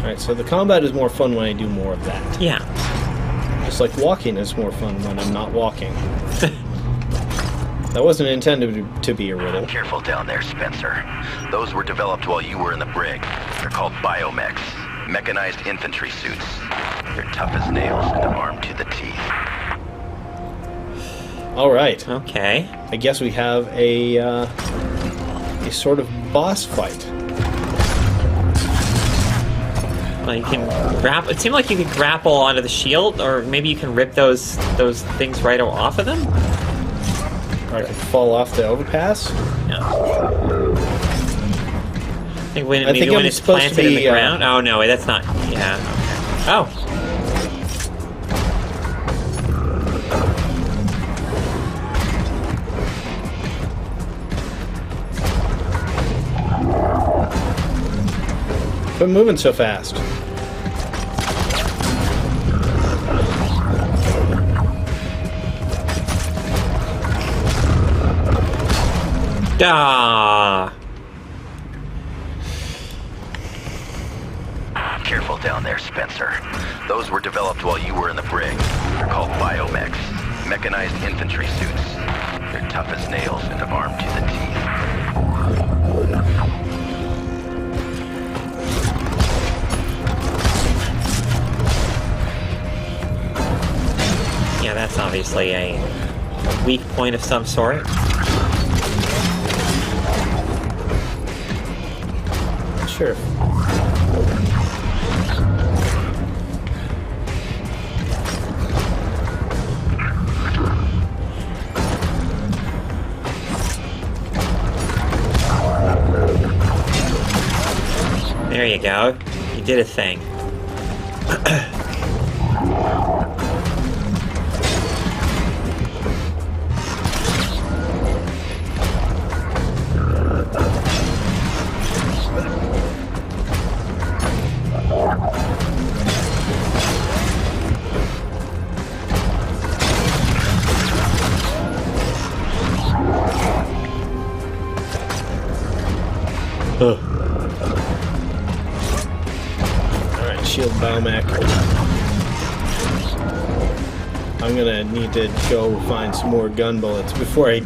Alright, so the combat is more fun when I do more of that. Yeah. Just like walking is more fun when I'm not walking. That wasn't intended to be a riddle. Careful down there, Spencer. Those were developed while you were in the brig. They're called biomechs, mechanized infantry suits. They're tough as nails and armed to the teeth. All right. Okay. I guess we have a sort of boss fight. Well, you can grapple. It seemed like you could grapple onto the shield, or maybe you can rip those things right off of them. Or I can fall off the overpass. No. I think when it's planted in the ground. Oh no, that's not. Yeah. Okay. Oh. Quit moving so fast. Ah. Careful down there, Spencer. Those were developed while you were in the brig. They're called biomechs, mechanized infantry suits. They're tough as nails and armed to the teeth. Yeah, that's obviously a weak point of some sort. Sure. There you go. You did a thing. Alright, shield biomech. I'm gonna need to go find some more gun bullets before I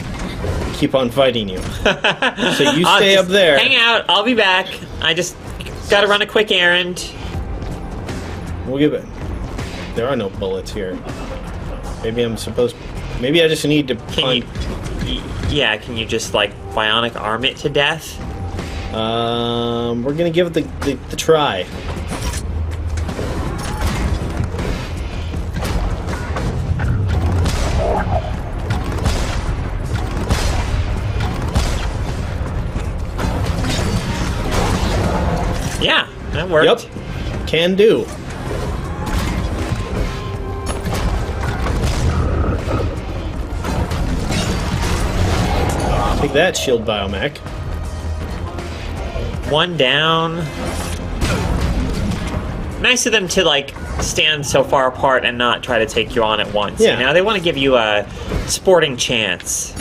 keep on fighting you. So you stay up there. Hang out, I'll be back. I just gotta run a quick errand. We'll give it. There are no bullets here. Maybe I'm supposed. Maybe I just need to. Yeah, can you just like bionic arm it to death? We're gonna give it the try. Yeah, that worked. Yep, can do. Take that, shield biomech. One down. Nice of them to like stand so far apart and not try to take you on at once. Yeah. You know, they want to give you a sporting chance.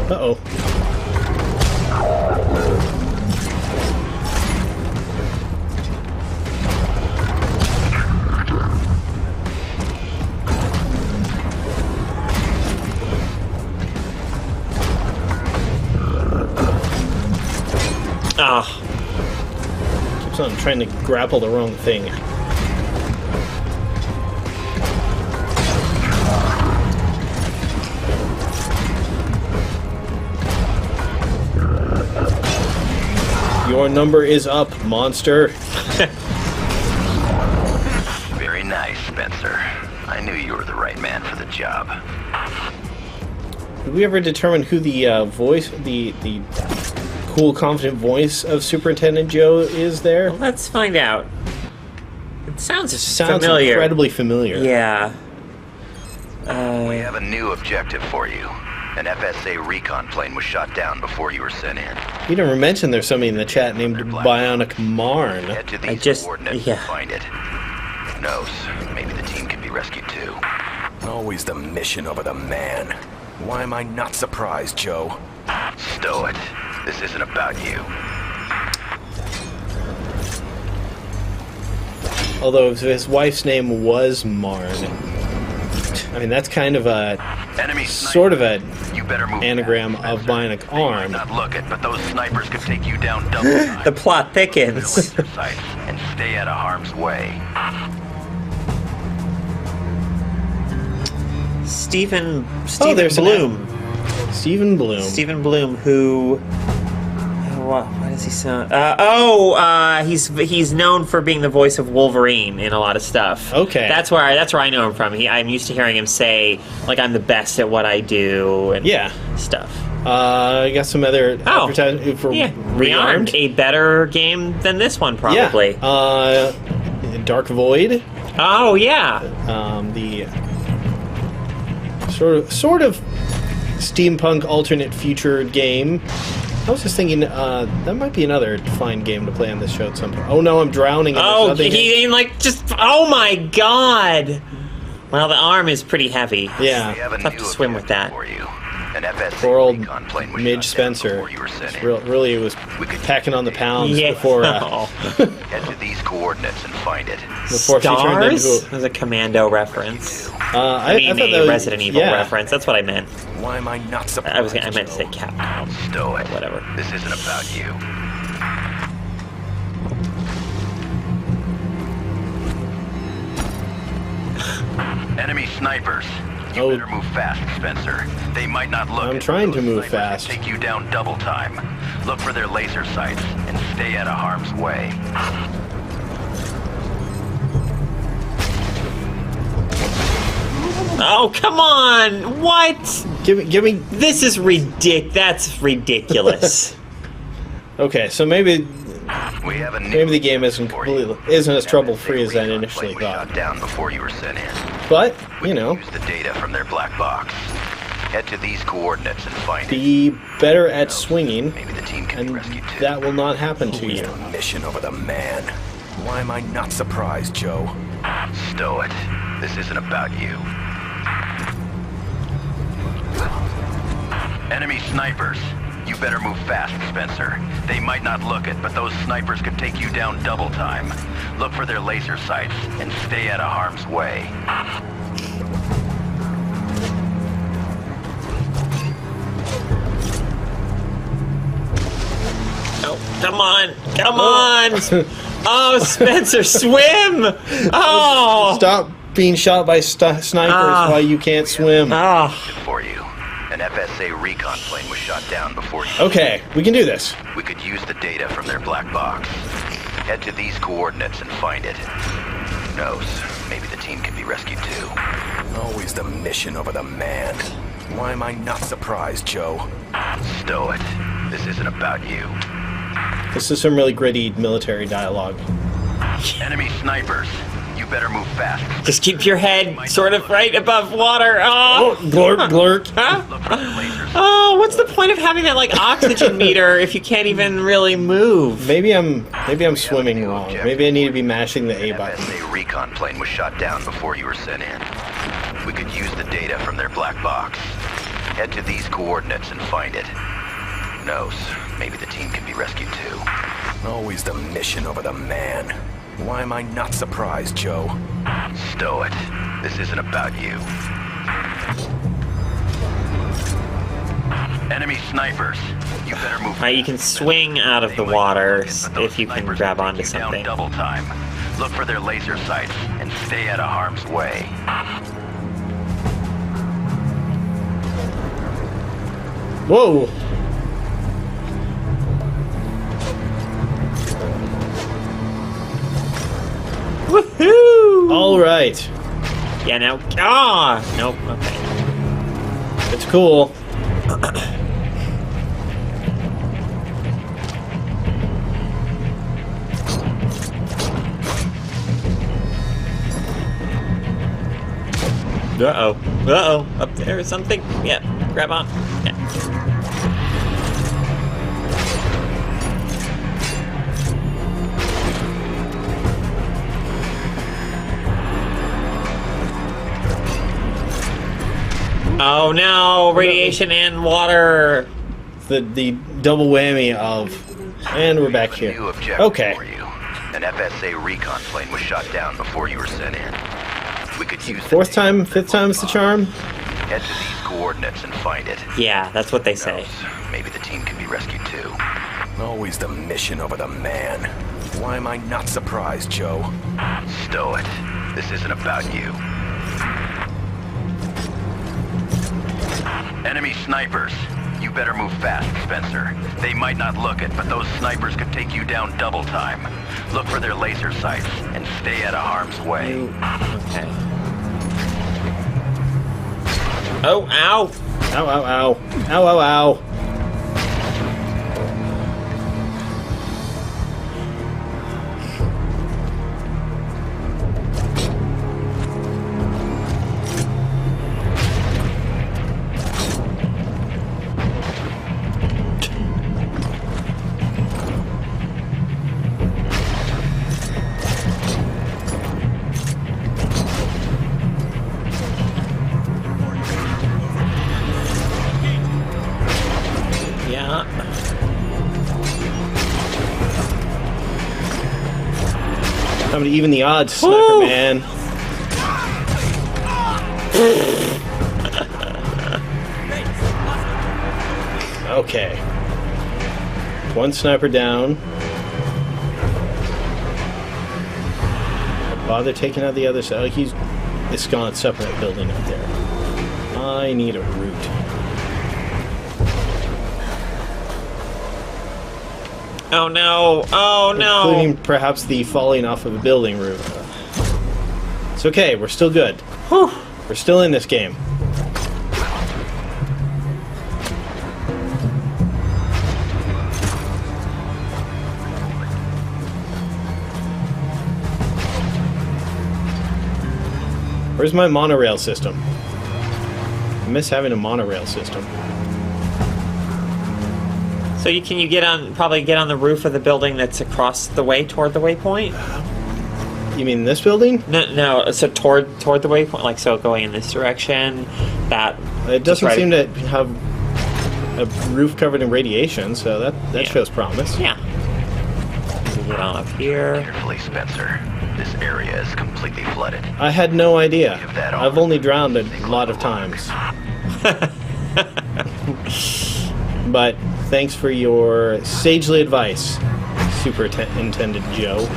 Uh-oh. Ah. Keeps on trying to grapple the wrong thing. Your number is up, monster. Very nice, Spencer. I knew you were the right man for the job. Did we ever determine who the voice, the cool, confident voice of Superintendent Joe is there? Well, let's find out. It sounds familiar. Incredibly familiar. Yeah. We have a new objective for you. An FSA recon plane was shot down before you were sent in. You never mentioned there's somebody in the chat named Bionic Marn. Head to these coordinates and find it. Who knows? Maybe the team can be rescued too. Always the mission over the man. Why am I not surprised, Joe? Stow it. This isn't about you. Although if his wife's name was Marn, I mean, that's kind of a sort of a anagram of Bionic Arm. Not look it, but those snipers could take you down double time. The plot thickens. And stay out of harm's way. Stephen there's Bloom. Stephen Bloom. Stephen Bloom, who... Why does he sound... he's known for being the voice of Wolverine in a lot of stuff. Okay. That's where I know him from. I'm used to hearing him say, like, I'm the best at what I do and stuff. I got some other advertising for Rearmed, a better game than this one, probably. Yeah. Dark Void. Oh, yeah. The sort of steampunk alternate future game. I was just thinking that might be another fine game to play on this show at some point. Oh no, I'm drowning. Oh my god! Well, the arm is pretty heavy. Yeah, tough to swim with that. Poor old Midge Spencer. Really, was packing on the pounds before. Head to these coordinates and find it. Before Stars? She turned into That was a Commando reference. I thought that was a Resident Evil reference. That's what I meant. Why am I not surprised? I meant to say Capcom. Stow it. Whatever. This isn't about you. Enemy snipers. You better move fast, Spencer. They might not look. I'm trying to move fast. Take you down double time. Look for their laser sights and stay out of harm's way. Oh, come on! What? Give me. This is That's ridiculous. Okay, so maybe Maybe the game isn't as trouble-free as I initially thought. Down before you were sent in. But you know, Use the data from their black box. Head to these coordinates and find it. be better at swinging, Maybe the team can be and rescued too. that will not happen to you. Mission over the man. Why am I not surprised, Joe? Stow it. This isn't about you. Enemy snipers. You better move fast, Spencer. They might not look it, but those snipers could take you down double time. Look for their laser sights and stay out of harm's way. Oh, come on! Come on! Oh, Spencer, swim! Oh! Stop being shot by snipers while you can't swim. For you. An FSA recon plane was shot down before you. Okay, we can do this. We could use the data from their black box. Head to these coordinates and find it. Who knows? Maybe the team can be rescued too. Always the mission over the man. Why am I not surprised, Joe? Stow it. This isn't about you. This is some really gritty military dialogue. Enemy snipers. You better move fast. Just keep your head sort of right above water. Oh, glurk, glurk. Huh? Look for the lasers. Oh, what's the point of having that like oxygen meter if you can't even really move? Maybe I'm swimming wrong. Maybe I need to be mashing the A button. FSA recon plane was shot down before you were sent in. We could use the data from their black box. Head to these coordinates and find it. Who knows? Maybe the team can be rescued too. Always the mission over the man. Why am I not surprised, Joe? Stow it. This isn't about you. Enemy snipers. You better move. You can swing out of the water if you can grab onto something. Double time. Look for their laser sights and stay out of harm's way. Whoa. Woohoo! All right. Yeah, now. Nope. Okay. It's cool. Uh-oh. Up there is something. Yeah, grab on. Yeah. Oh no, radiation and water. the double whammy of, and we're back here. New objective Okay. for you. An FSA recon plane was shot down before you were sent in. We could use the Fourth data time, for fifth time's the charm. Head to these coordinates and find it. Yeah, that's what they say. Maybe the team can be rescued too. Always the mission over the man. Why am I not surprised, Joe? Stow it. This isn't about you. Enemy snipers. You better move fast, Spencer. They might not look it, but those snipers could take you down double time. Look for their laser sights and stay out of harm's way. Okay. Oh, ow! Ow, ow, ow. Ow, ow, ow. Yeah. Time to even the odds, Sniper Woo! Man. Okay. One sniper down. Bother taking out the other side. Oh, he's ensconced up in that building up there. I need a route. Oh no! Oh no! Including perhaps the falling off of a building route. It's okay, we're still good. Whew. We're still in this game. Where's my monorail system? I miss having a monorail system. So can you probably get on the roof of the building that's across the way toward the waypoint? You mean this building? No. So toward the waypoint, like so going in this direction. That It doesn't seem to have a roof covered in radiation, so that Yeah. shows promise. Yeah. You get on up here. Carefully, Spencer. This area is completely flooded. I had no idea. Give that I've over. only drowned a lot of times. But thanks for your sagely advice, Superintendent Joe.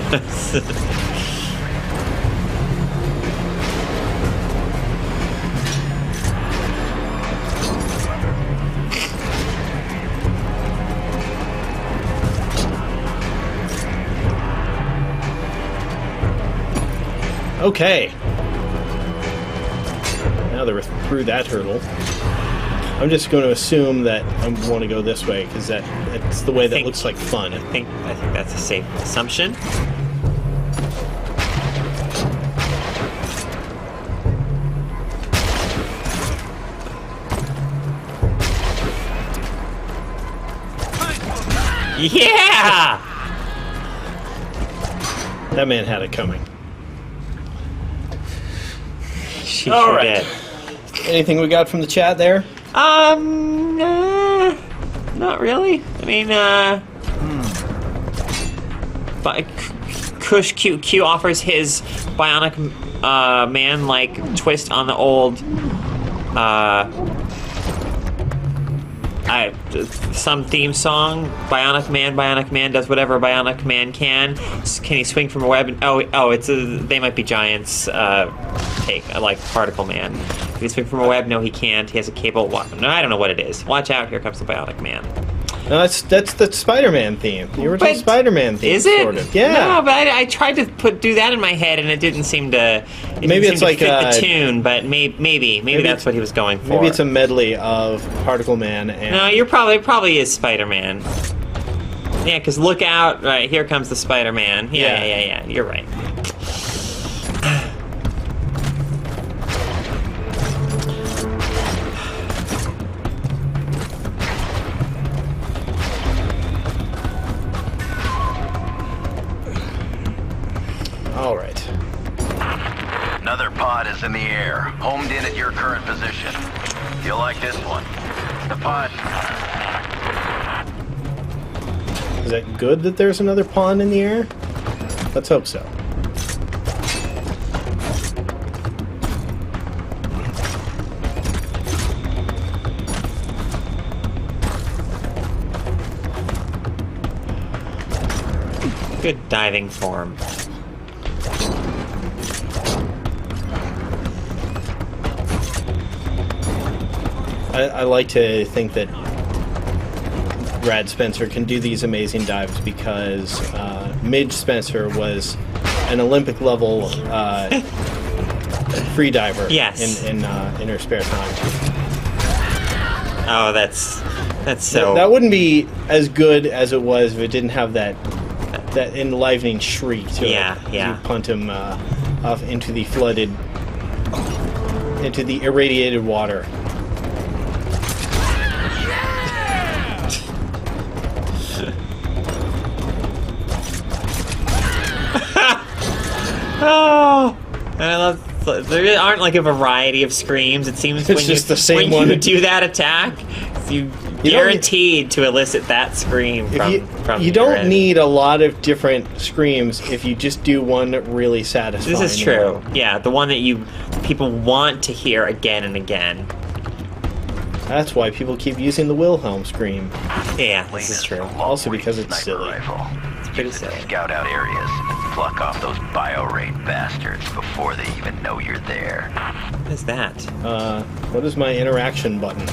Okay. Now that we're through that hurdle, I'm just going to assume that I want to go this way because that's the way that looks like fun. I think that's a safe assumption. Yeah! That man had it coming. She All sure right. did. Anything we got from the chat there? Not really. I mean, but Kush QQ offers his Bionic Man like twist on the old some theme song. Bionic Man does whatever a Bionic Man can. Can he swing from a web? They might be giants. Take like Particle Man. Can he swing from a web? No, he can't. He has a cable. No, I don't know what it is. Watch out! Here comes the Bionic Man. No, that's the Spider-Man theme. The original But Spider-Man theme. Is it? Sort of. Yeah. No, but I tried to do that in my head, and it didn't seem to. Maybe it's like fit the tune, but maybe that's what he was going for. Maybe it's a medley of Particle Man and. No, you're probably is Spider-Man. Yeah, because look out! Right here comes the Spider-Man. Yeah. You're right. All right. Another pod is in the air, homed in at your current position. You'll like this one. The pod that good that there's another pawn in the air? Let's hope so. Good diving form. I like to think that Brad Spencer can do these amazing dives because Midge Spencer was an Olympic level free diver. Yes. In her spare time. Oh, that's so. That wouldn't be as good as it was if it didn't have that enlivening shriek to it. Yeah. You punt him off into the irradiated water. Oh, and I love. There aren't like a variety of screams. It seems it's just the same when one. you do that attack, you guaranteed to elicit that scream from. You don't need a lot of different screams if you just do one really satisfying. This is true. Yeah, the one that people want to hear again and again. That's why people keep using the Wilhelm scream. Yeah, this is true. Also because it's silly. It's pretty silly. Scout out areas and pluck off those bio-raid bastards before they even know you're there. What is that? What is my interaction button?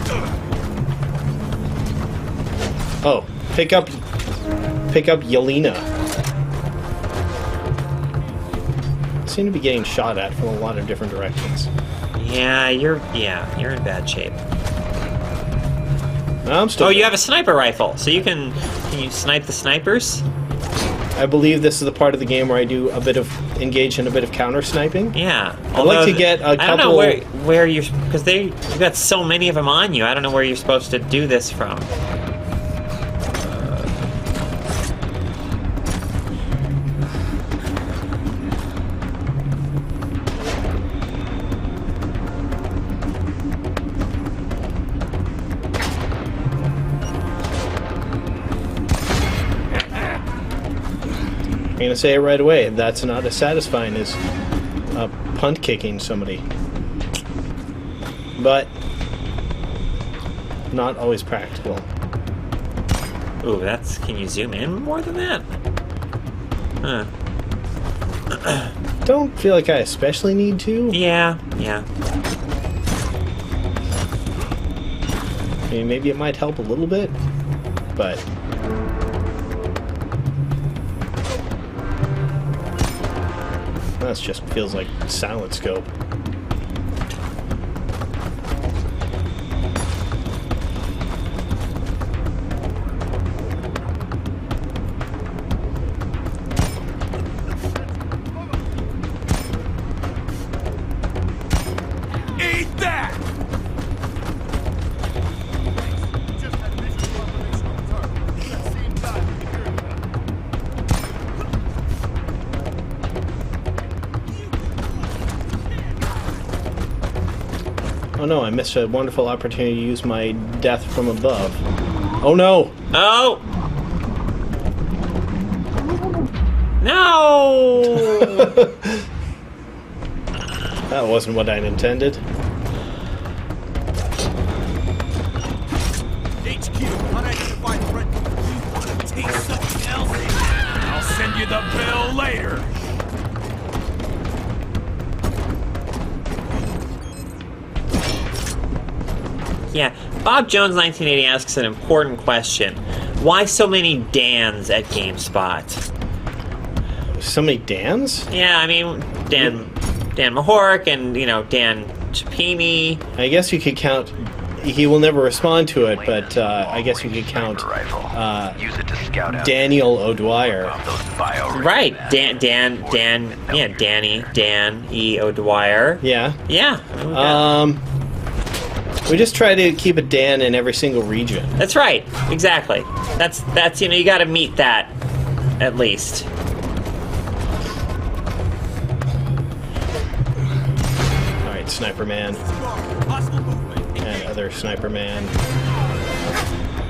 Oh, pick up Yelena. I seem to be getting shot at from a lot of different directions. Yeah, you're in bad shape. I'm still. Oh, you have a sniper rifle, so can you snipe the snipers? I believe this is the part of the game where I do engage in a bit of counter sniping. Yeah, I'd like to get a couple. I don't know where you're, because you got so many of them on you. I don't know where you're supposed to do this from. I'm gonna say it right away. That's not as satisfying as punt kicking somebody, but not always practical. Ooh, can you zoom in more than that? Huh. Don't feel like I especially need to. Yeah. I mean, maybe it might help a little bit, but. That just feels like silent scope. Eat that! Just had visual confirmation on the target. That same time, you can hear it now. Oh no, I missed a wonderful opportunity to use my death from above. Oh no! Oh! No! That wasn't what I'd intended. HQ, unidentified threat. You want to taste something else? I'll send you the bill later. Yeah, Bob Jones 1980 asks an important question. Why so many Dans at GameSpot? So many Dans? Yeah, I mean, Dan Mahork and, Dan Chapini. I guess you could count. He will never respond to it, but I guess you could count Use it to scout out Daniel O'Dwyer. those bio-raid Right, bastards. Dan E. O'Dwyer. Yeah. Yeah. We just try to keep a Dan in every single region. That's right, exactly. That's you gotta meet that, at least. Alright, Sniper Man. And other Sniper Man.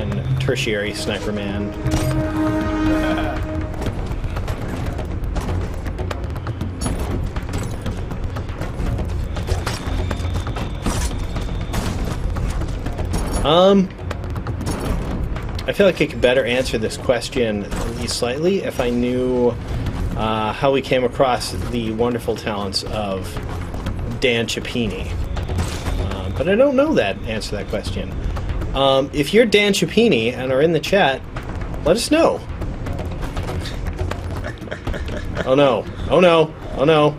And Tertiary Sniper Man. I feel like I could better answer this question, at least slightly, if I knew how we came across the wonderful talents of Dan Chapini. But I don't know that answer to that question. If you're Dan Chapini and are in the chat, let us know. Oh no. Oh no. Oh no.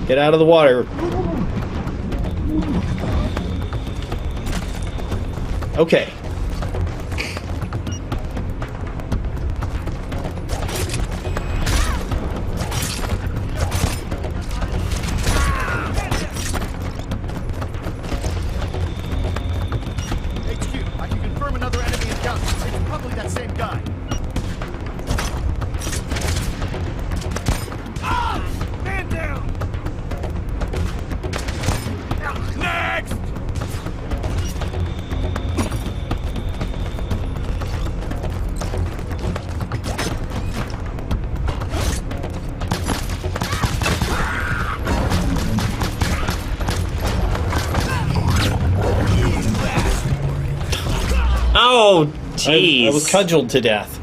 Get out of the water. Okay. Oh, jeez. I was cudgeled to death.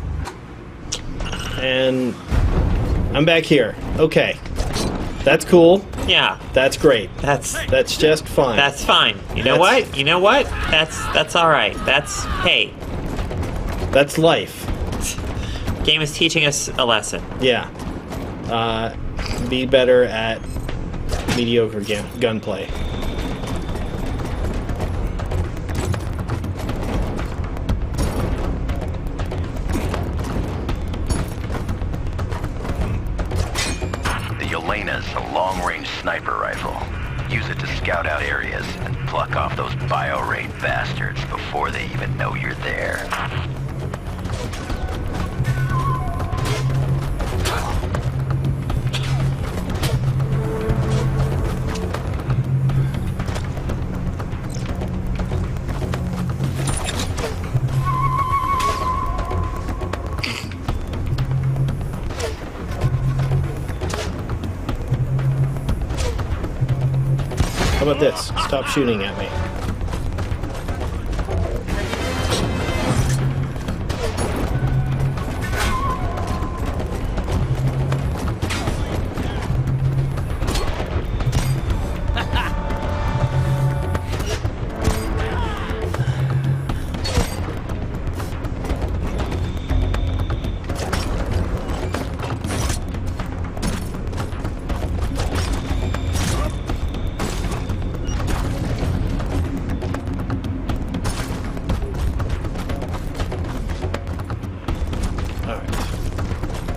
And I'm back here. Okay. That's cool. Yeah. That's great. That's just fine. That's fine. You know what? You know what? That's all right. That's hey. That's life. Game is teaching us a lesson. Yeah. Be better at mediocre gunplay. Elena's a long-range sniper rifle. Use it to scout out areas and pluck off those bio-raid bastards before they even know you're there. How about this? Stop shooting at me.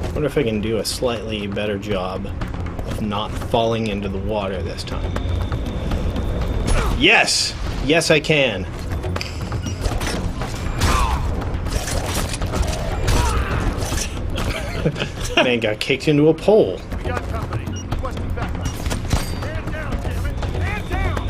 I wonder if I can do a slightly better job of not falling into the water this time. Yes! Yes, I can. Man got kicked into a pole. We got company. Requesting backup. Stand down, damn it! Stand down!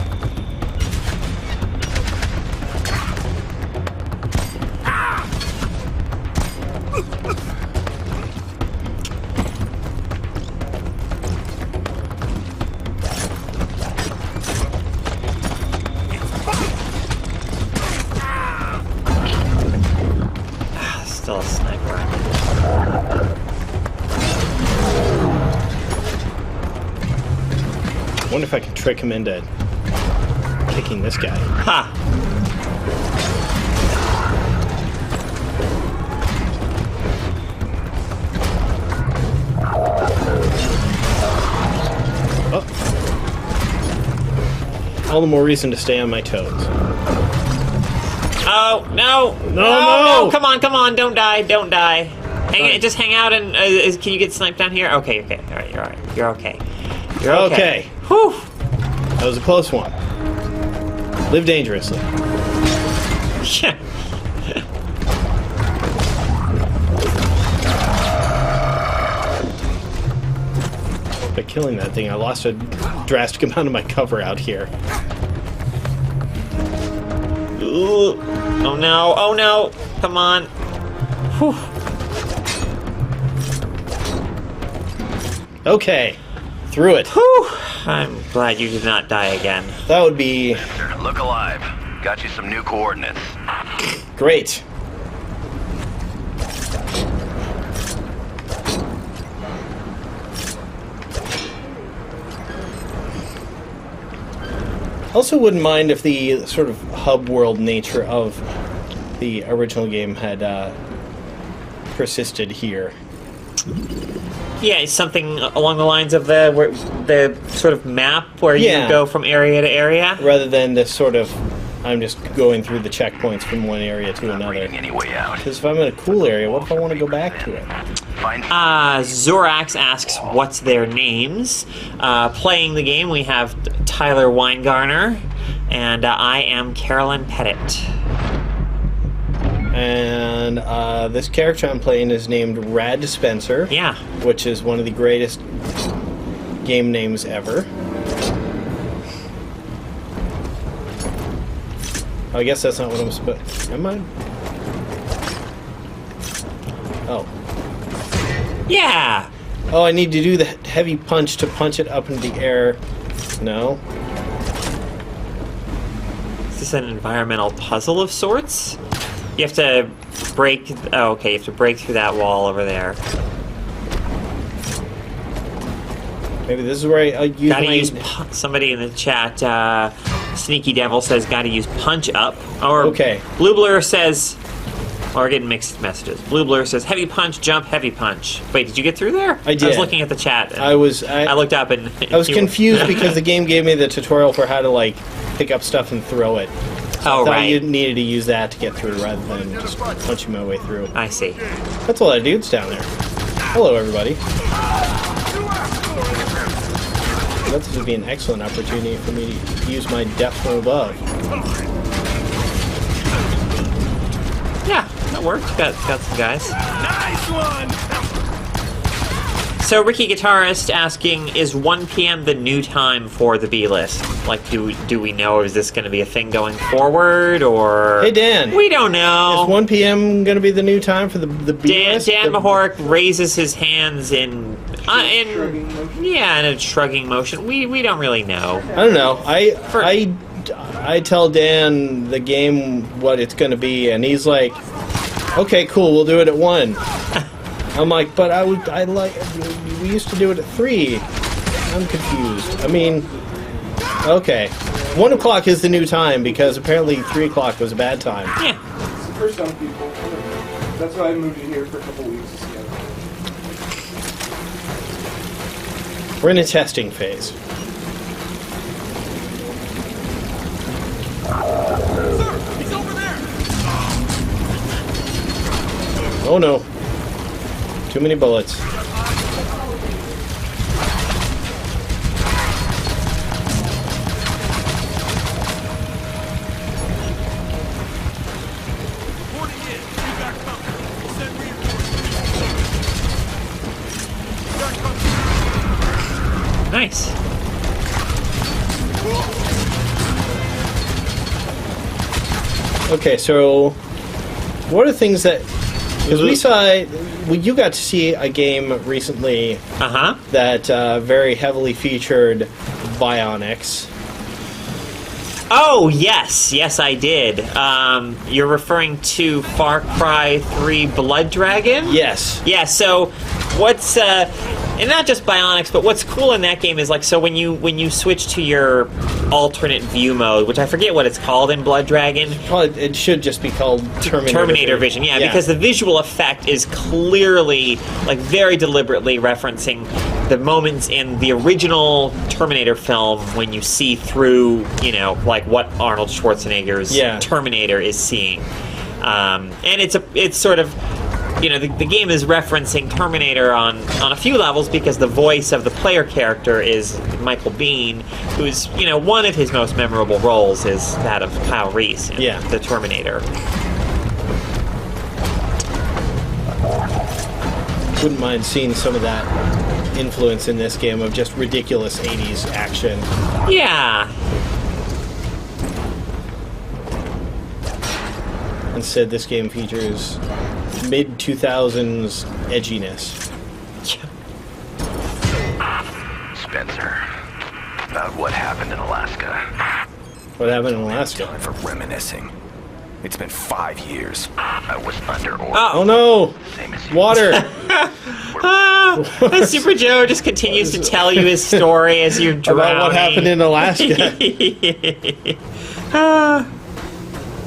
Still a sniper. I wonder if I can trick him into kicking this guy. Ha! Oh. All the more reason to stay on my toes. Oh, no! No! Come on, don't die, just hang out and, can you get sniped down here? Okay, alright, you're okay. You're okay. Whew! That was a close one. Live dangerously. Yeah. By killing that thing, I lost a drastic amount of my cover out here. Ooh. Oh no, come on. Whew. Okay, through it. Whew. I'm glad you did not die again. That would be... Look alive. Got you some new coordinates. Great. Also wouldn't mind if the sort of hub world nature of the original game had persisted here. Yeah, it's something along the lines of the sort of map where you go from area to area. Rather than this sort of, I'm just going through the checkpoints from one area to another. Any way out. Because if I'm in a cool area, what if I want to go back to it? Zorax asks, what's their names? Playing the game, we have Tyler Weingarner, and I am Carolyn Pettit. And this character I'm playing is named Rad Spencer. Yeah. Which is one of the greatest game names ever. I guess that's not what I'm supposed... Am I? Oh. Yeah! Oh, I need to do the heavy punch to punch it up into the air. No. Is this an environmental puzzle of sorts? You have to break... Oh, okay, you have to break through that wall over there. Maybe this is where I use gotta use... Somebody in the chat, Sneaky Devil says gotta use punch up. Or okay. Blue Blur says... Oh, we're getting mixed messages. Blue Blur says heavy punch, jump, heavy punch. Wait, did you get through there? I did. I was looking at the chat. And I looked up and... I was confused because the game gave me the tutorial for how to, like, pick up stuff and throw it. Oh, I thought right. you needed to use that to get through rather than just punching my way through. I see. That's a lot of dudes down there. Hello, everybody. This would be an excellent opportunity for me to use my depth from above. Yeah, that worked. Got some guys. Nice one! So Ricky Guitarist asking, is 1 p.m. the new time for the B-list? Like, do we know, is this going to be a thing going forward, or... Hey, Dan. We don't know. Is 1 p.m. going to be the new time for the B-list? Dan Mahork raises his hands in a shrugging motion. We don't really know. I don't know. I tell Dan the game what it's going to be, and he's like, okay, cool, we'll do it at 1. I'm like, but we used to do it at 3. I'm confused. I mean, okay. 1 o'clock is the new time because apparently 3 o'clock was a bad time. Yeah. For some people. That's why I moved in here for a couple weeks. We're in a testing phase. Sir, he's over there! Oh no. Too many bullets. Reporting in. Feedback coming. We'll send reinforcements. Feedback coming. Nice. Okay, so what are things that... Because you got to see a game recently that very heavily featured Bionics. Oh, yes, I did. You're referring to Far Cry 3 Blood Dragon? Yes. Yeah, so what's... and not just Bionics, but what's cool in that game is, like, so when you switch to your alternate view mode, which I forget what it's called in Blood Dragon. It should just be called Terminator Vision. Yeah, because the visual effect is clearly, like, very deliberately referencing the moments in the original Terminator film when you see through, like what Arnold Schwarzenegger's Terminator is seeing. And it's sort of... the game is referencing Terminator on a few levels because the voice of the player character is Michael Biehn, who's, one of his most memorable roles is that of Kyle Reese in the Terminator. Wouldn't mind seeing some of that influence in this game of just ridiculous 80s action. Yeah. Instead, this game features mid-2000s edginess. Spencer, about what happened in Alaska. What happened in Alaska? Time for reminiscing. It's been 5 years. I was under order. Oh no! Same as you. Water! Super Joe just continues to tell you his story as you're drowning. About what happened in Alaska.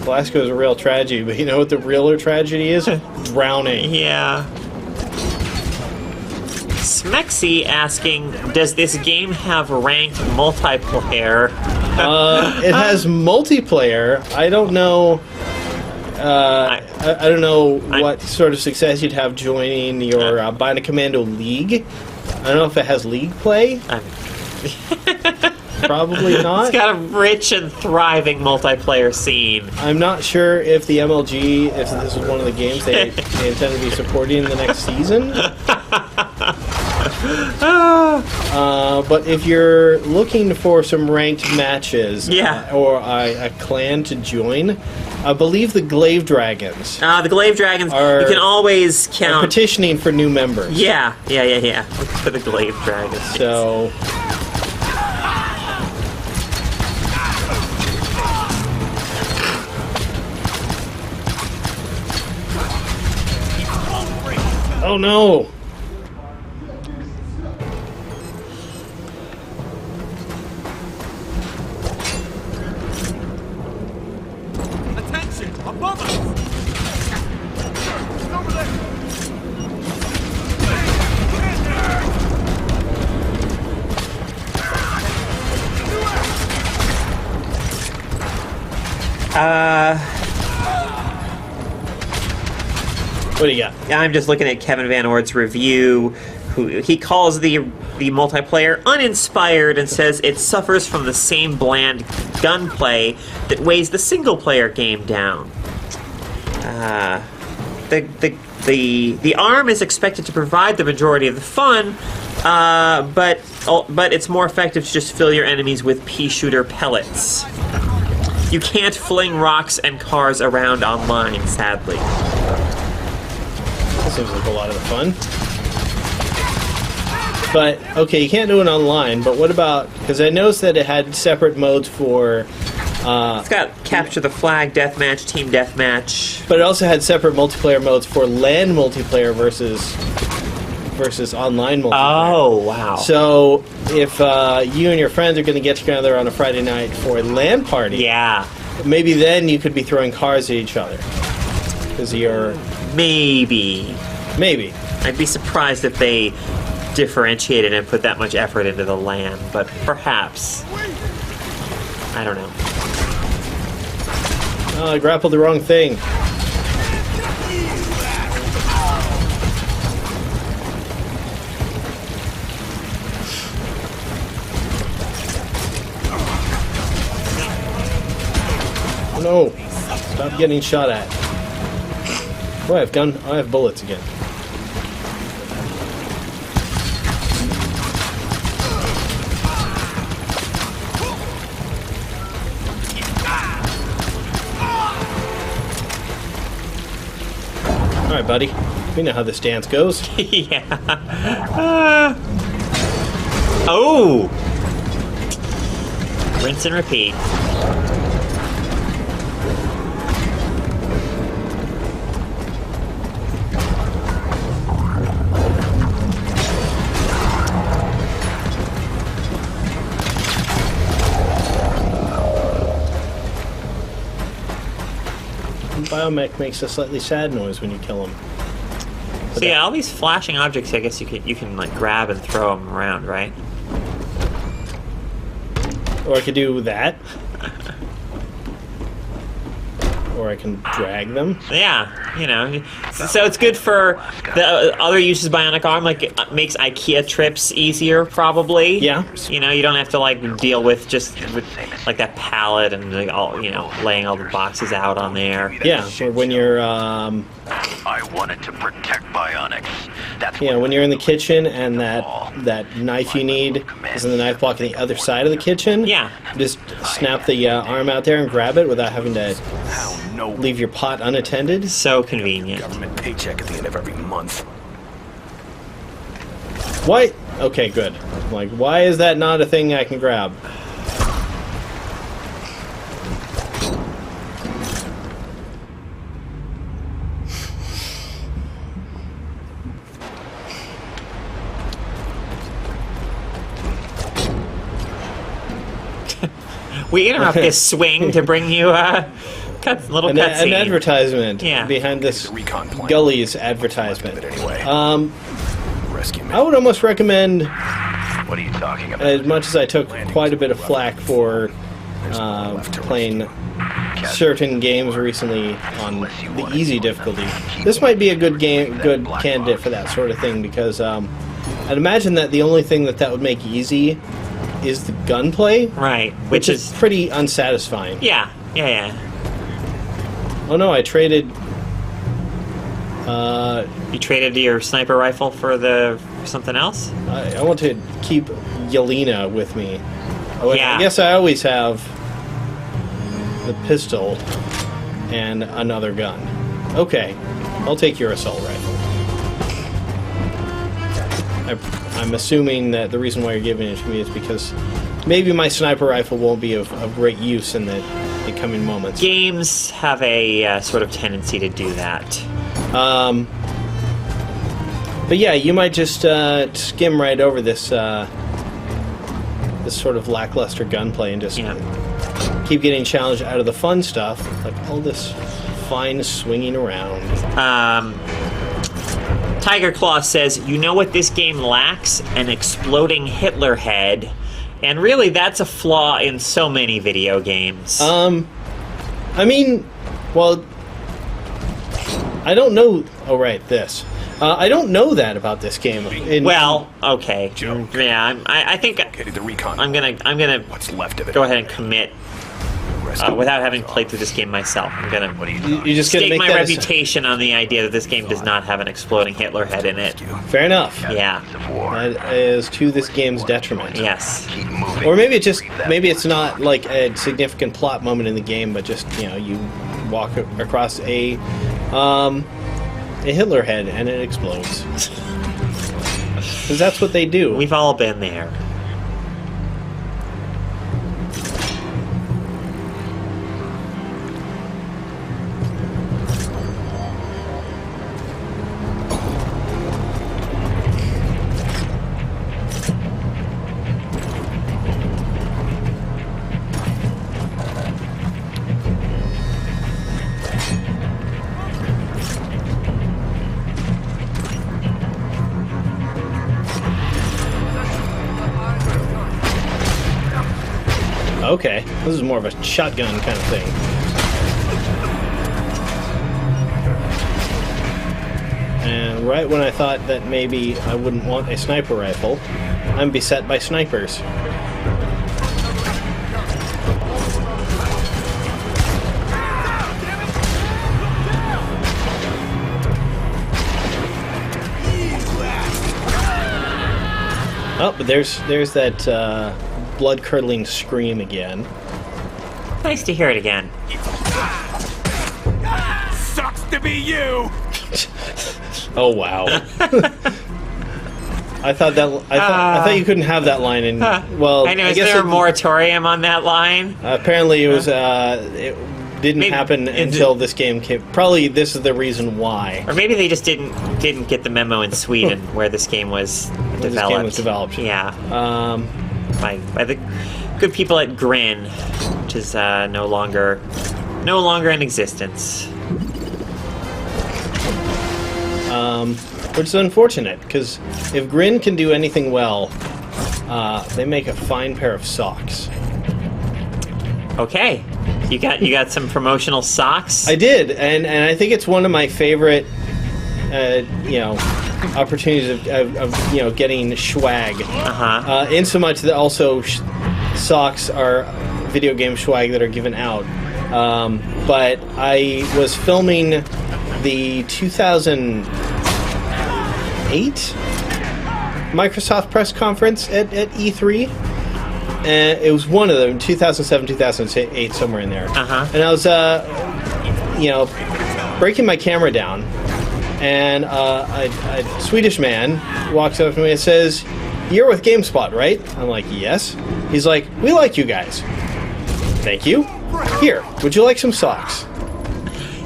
Alaska is a real tragedy, but you know what the realer tragedy is? Drowning. Yeah. Smexy asking, does this game have ranked multiplayer? It has multiplayer. I don't know. I don't know what sort of success you'd have joining your Bionic Commando League. I don't know if it has league play. Probably not. It's got a rich and thriving multiplayer scene. I'm not sure if the MLG, if this is one of the games they intend to be supporting in the next season. But if you're looking for some ranked matches, or a clan to join, I believe the Glaive Dragons. The Glaive Dragons, you can always count. Petitioning for new members. Yeah. Look for the Glaive Dragons. So. Oh no! Attention! Above us! Over there! What do you got? I'm just looking at Kevin Van Ort's review. He calls the multiplayer uninspired and says it suffers from the same bland gunplay that weighs the single-player game down. The ARM is expected to provide the majority of the fun, but it's more effective to just fill your enemies with pea shooter pellets. You can't fling rocks and cars around online, sadly. That seems like a lot of the fun. But, okay, you can't do it online, but what about... Because I noticed that it had separate modes for... it's got Capture the Flag, Deathmatch, Team Deathmatch. But it also had separate multiplayer modes for LAN multiplayer versus online multiplayer. Oh, wow. So, if you and your friends are going to get together on a Friday night for a LAN party... Maybe then you could be throwing cars at each other. Because you're... Maybe. I'd be surprised if they differentiated and put that much effort into the LAN, but perhaps. I don't know. Oh, I grappled the wrong thing. Oh no! Stop getting shot at. Oh, I have bullets again. All right, buddy. We know how this dance goes. Yeah. Oh! Rinse and repeat. Biomech makes a slightly sad noise when you kill him. So yeah, all these flashing objects, I guess you can like grab and throw them around, right? Or I could do that. Or I can drag them. Yeah, you know. So it's good for the other uses of Bionic Arm, like it makes IKEA trips easier, probably. Yeah. You know, you don't have to like deal with like that pallet and like all, you know, laying all the boxes out on there. Yeah, or when you're I wanted to protect Bionics. That's when you're in the kitchen and that knife you need is in the knife block on the other side of the kitchen. Yeah. Just snap the arm out there and grab it without having to leave your pot unattended. So convenient. Government paycheck at the end of every month. Why? Okay, good. Like, why is that not a thing I can grab? We interrupt this swing to bring you a little cutscene. An advertisement Yeah. behind this recon plan. Gully's advertisement. Anyway. Rescue me. I would almost recommend, What are you talking about? as much as I took quite a bit of flack for playing certain games recently on the easy difficulty, this might be a good candidate for that sort of thing, because I'd imagine that the only thing that would make easy is the gunplay, Right, which is pretty unsatisfying. Yeah. Oh no, I traded. You traded your sniper rifle for something else? I want to keep Yelena with me. Yeah. I guess I always have the pistol and another gun. Okay, I'll take your assault rifle. I'm assuming that the reason why you're giving it to me is because maybe my sniper rifle won't be of great use in the coming moments. Games have a sort of tendency to do that. But yeah, you might just skim right over this this sort of lackluster gunplay and just keep getting challenged out of the fun stuff, like all this fine swinging around. Tiger Claw says, you know what this game lacks? An exploding Hitler head. And really, that's a flaw in so many video games. I mean, well, I don't know. Oh, right, this. I don't know that about this game. Okay. Yeah, I think The recon. I'm gonna What's left of it? go ahead and commit without having played through this game myself. I'm gonna You just gonna stake make my that reputation on the idea that this game does not have an exploding Hitler head in it. fair enough. Yeah. That is to this game's detriment. Yes. Keep moving. Or maybe it's not like a significant plot moment in the game, but just you walk across a Hitler head and it explodes. Because that's what they do. We've all been there. Okay, this is more of a shotgun kind of thing. And right when I thought that maybe I wouldn't want a sniper rifle, I'm beset by snipers. Oh, but there's that blood-curdling scream again. Nice to hear it again. Sucks to be you! Oh wow! I thought you couldn't have that line in. Well, I know. I Is guess there a moratorium on that line? apparently it was. It didn't happen until this game came. Probably this is the reason why. Or maybe they just didn't get the memo in Sweden where this game was developed. This game was developed. Yeah. By the good people at Grin, which is no longer in existence. Which is unfortunate, because if Grin can do anything well, they make a fine pair of socks. Okay, you got some promotional socks. I did, and I think it's one of my favorite, opportunities of getting swag. In so much that also socks are video game swag that are given out. But I was filming the 2008 Microsoft press conference at E3. And it was one of them, 2007, 2008, somewhere in there. And I was, breaking my camera down, and a Swedish man walks up to me and says, "You're with GameSpot, right?" I'm like, "Yes." He's like, "We like you guys." "Thank you. Here, would you like some socks?"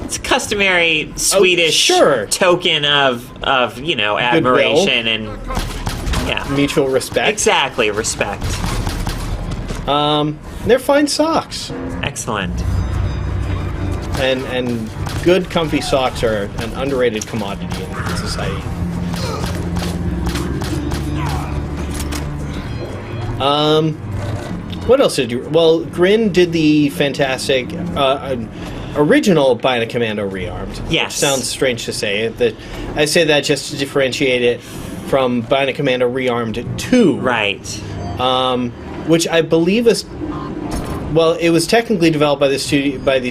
It's a customary Swedish token of admiration and mutual respect. Exactly, respect. They're fine socks. Excellent. And good, comfy socks are an underrated commodity in society. What else did you... Well, Grin did the fantastic original Bionic Commando Rearmed. Yes. Which sounds strange to say. I say that just to differentiate it from Bionic Commando Rearmed 2. Right. Which I believe is... Well, it was technically developed by the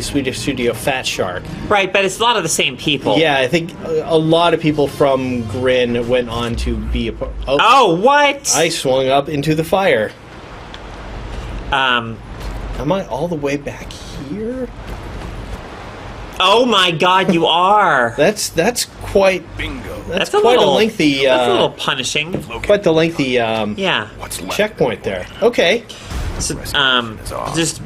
Swedish studio Fat Shark. Right, but it's a lot of the same people. Yeah, I think a lot of people from Grin went on to be a part... Oh, what? I swung up into the fire. Am I all the way back here? Oh my God, you are. That's quite... Bingo. That's quite a lengthy... that's a little punishing. Quite the lengthy yeah. checkpoint there. Okay. So, just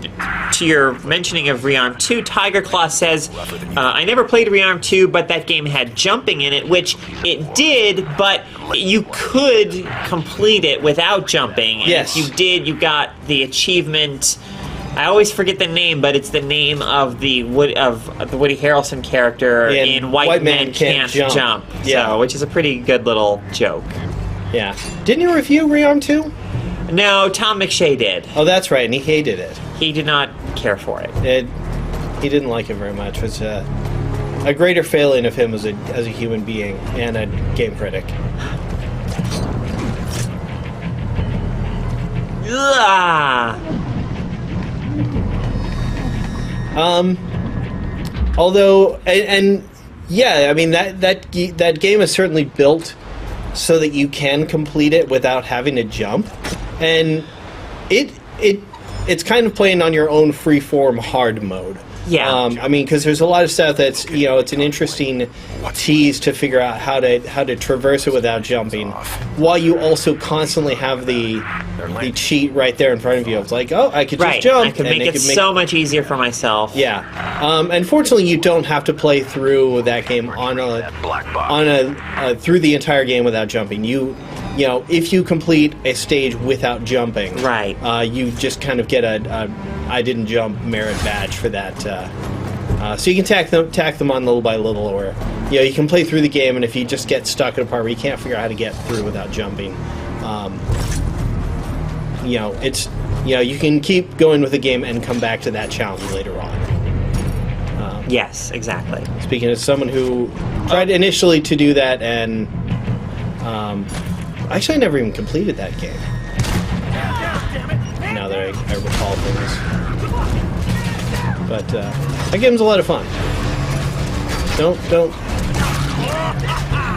to your mentioning of Rearm 2, Tiger Claw says, I never played Rearm 2, but that game had jumping in it, which it did, but you could complete it without jumping. And yes. If you did, you got the achievement. I always forget the name, but it's the name of the Woody Harrelson character in White Man Can't Jump. Yeah. So, which is a pretty good little joke. Yeah. Didn't you review Rearm 2? No, Tom McShay did. Oh, that's right, and he hated it. He did not care for it. He didn't like it very much. It was a greater failing of him as a human being and a game critic. Ugh. Although, and yeah, I mean that game is certainly built so that you can complete it without having to jump, and it's kind of playing on your own freeform hard mode. Yeah. I mean, because there's a lot of stuff that's, it's an interesting tease to figure out how to traverse it without jumping, while you also constantly have the cheat right there in front of you. It's like, oh, I could just jump. I could make it so much easier for myself. Yeah. Unfortunately, you don't have to play through that game through the entire game without jumping. If you complete a stage without jumping, right, you just kind of get a I didn't jump merit badge for that. So you can tack them on little by little, or you can play through the game, and if you just get stuck in a part where you can't figure out how to get through without jumping, it's you can keep going with the game and come back to that challenge later on. Yes, exactly. Speaking as someone who tried initially to do that, and actually I never even completed that game. Now that I recall things. But that game's a lot of fun.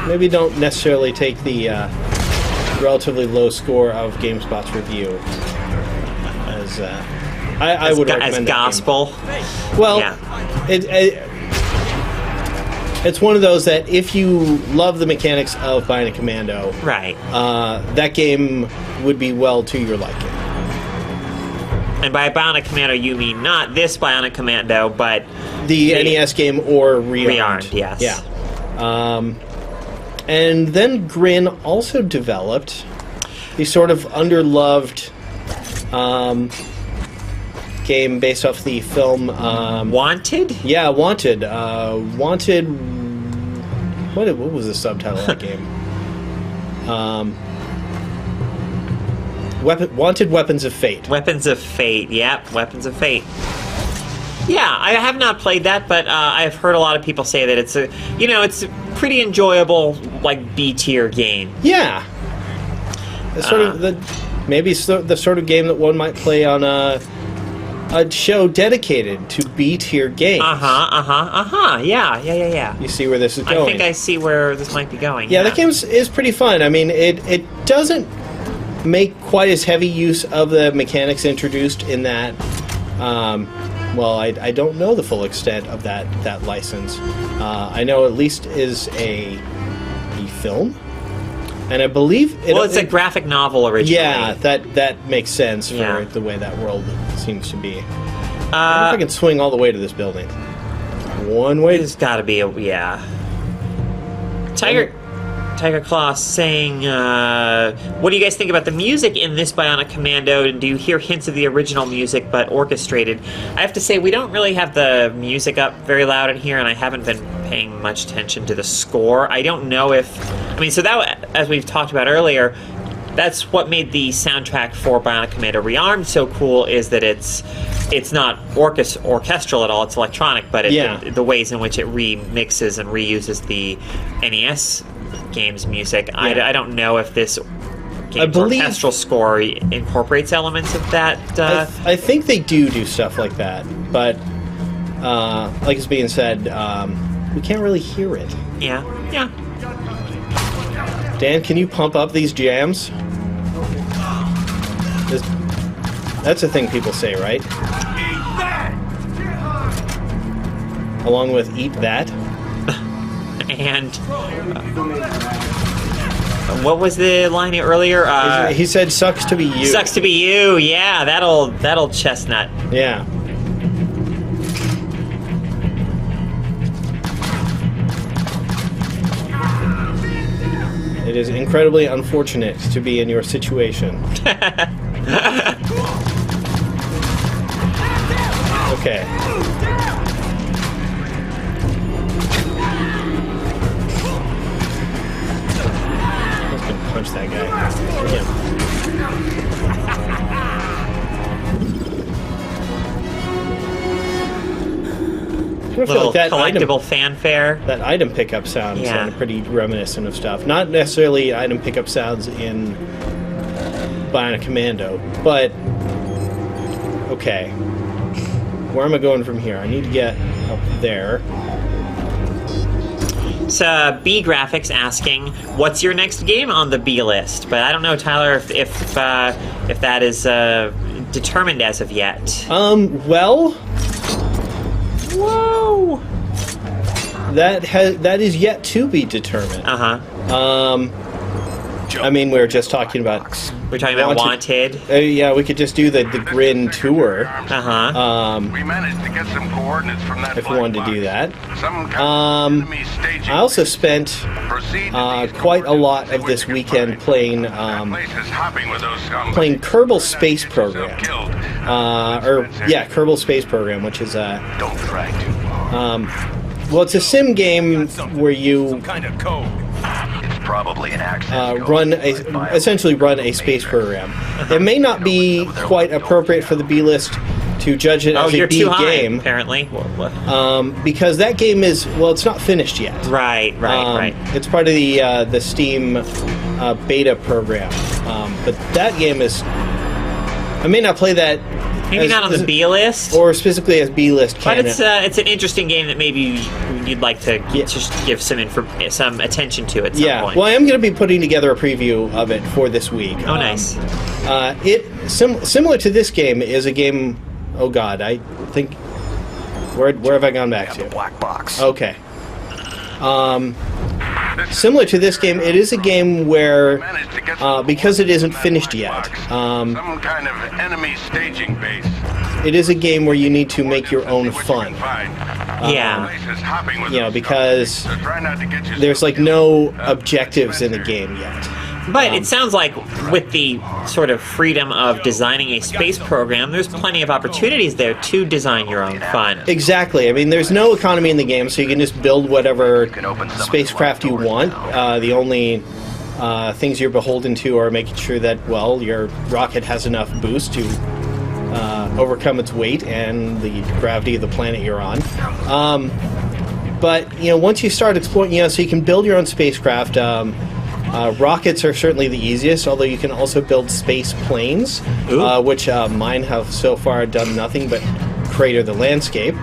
Maybe don't necessarily take the relatively low score of GameSpot's review as I would recommend as gospel. Well, yeah. It's one of those that if you love the mechanics of Bionic Commando, right, that game would be well to your liking. And by Bionic Commando, you mean not this Bionic Commando, but the NES game or Rearmed. Yes. Yeah. And then Grin also developed the sort of underloved game based off the film Wanted? Yeah, Wanted. Wanted. What was the subtitle of that game? Wanted Weapons of Fate. Weapons of Fate, yep, Weapons of Fate. Yeah, I have not played that, but I've heard a lot of people say that it's it's a pretty enjoyable, like, B-tier game. Yeah. It's sort of maybe the sort of game that one might play on a show dedicated to B-tier games. Yeah. You see where this is going. I think I see where this might be going. Yeah, that game is pretty fun. I mean, it doesn't make quite as heavy use of the mechanics introduced in that. I don't know the full extent of that license. I know at least is a film, and I believe it's a graphic novel originally. Yeah, that makes sense for the way that world seems to be. I wonder if I can swing all the way to this building. One way. There's got to be Tiger. Tiger Claw saying, what do you guys think about the music in this Bionic Commando? Do you hear hints of the original music but orchestrated? I have to say, we don't really have the music up very loud in here, and I haven't been paying much attention to the score. I don't know if... I mean, so that, as we've talked about earlier, that's what made the soundtrack for Bionic Commando Rearmed so cool, is that it's not orchestral at all, it's electronic, but the ways in which it remixes and reuses the NES game's music. Yeah. I don't know if this game's orchestral score incorporates elements of that. I think they do stuff like that, but like it's being said, we can't really hear it. Yeah. Dan, can you pump up these jams? That's a thing people say, right? Eat that! Along with eat that. And what was the line earlier? He said, "Sucks to be you." Sucks to be you. Yeah, that'll chestnut. Yeah. It is incredibly unfortunate to be in your situation. Okay. Punch that guy. Little like collectible fanfare. That item pickup sound sounded pretty reminiscent of stuff. Not necessarily item pickup sounds in Bionic Commando, but okay. Where am I going from here? I need to get up there. It's B Graphics asking, "What's your next game on the B list?" But I don't know, Tyler, if that is determined as of yet. Well, whoa, that is yet to be determined. I mean, we were just talking about. We're talking about Wanted. Yeah, we could just do the Grin tour. We managed to get some coordinates from that. If you wanted to do that. I also spent quite a lot of this weekend playing Kerbal Space Program. Kerbal Space Program, which is Don't drag too long. Well, it's a sim game where you. Some kind of code. Probably an access essentially run a space program. It may not be quite appropriate for the B list to judge it as a B game, apparently. Because that game is it's not finished yet. Right. It's part of the Steam beta program, but that game is. I may not play that. Maybe not on the B list, or specifically as B list. But it's an interesting game that maybe you'd like to just give some attention to at some point. Well, I am going to be putting together a preview of it for this week. Oh, nice. Similar to this game is a game. Oh God, I think. Where have I gone back to? The black box. Okay. Similar to this game, it is a game where, because it isn't finished yet, some kind of enemy staging base. It is a game where you need to make your own fun. Because there's no objectives in the game yet. But it sounds like with the sort of freedom of designing a space program, there's plenty of opportunities there to design your own fun. Exactly. I mean, there's no economy in the game, so you can just build whatever spacecraft you want. The only things you're beholden to are making sure that, your rocket has enough boost to overcome its weight and the gravity of the planet you're on. But, once you start exploring, so you can build your own spacecraft. Rockets are certainly the easiest, although you can also build space planes, which mine have so far done nothing but crater the landscape.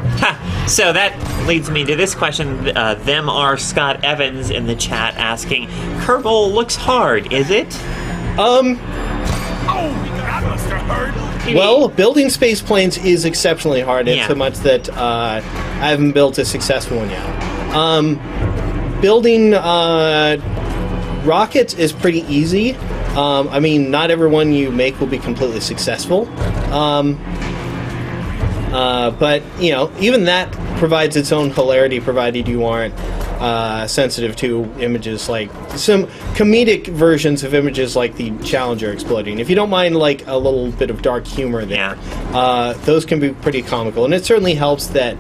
So that leads me to this question. Them are Scott Evans in the chat asking, Kerbal looks hard, is it? That must have hurt. Well, building space planes is exceptionally hard, in so much that I haven't built a successful one yet. Building rockets is pretty easy. I mean, not everyone you make will be completely successful. But, even that provides its own hilarity, provided you aren't sensitive to images like some comedic versions of images like the Challenger exploding. If you don't mind like a little bit of dark humor there, those can be pretty comical. And it certainly helps that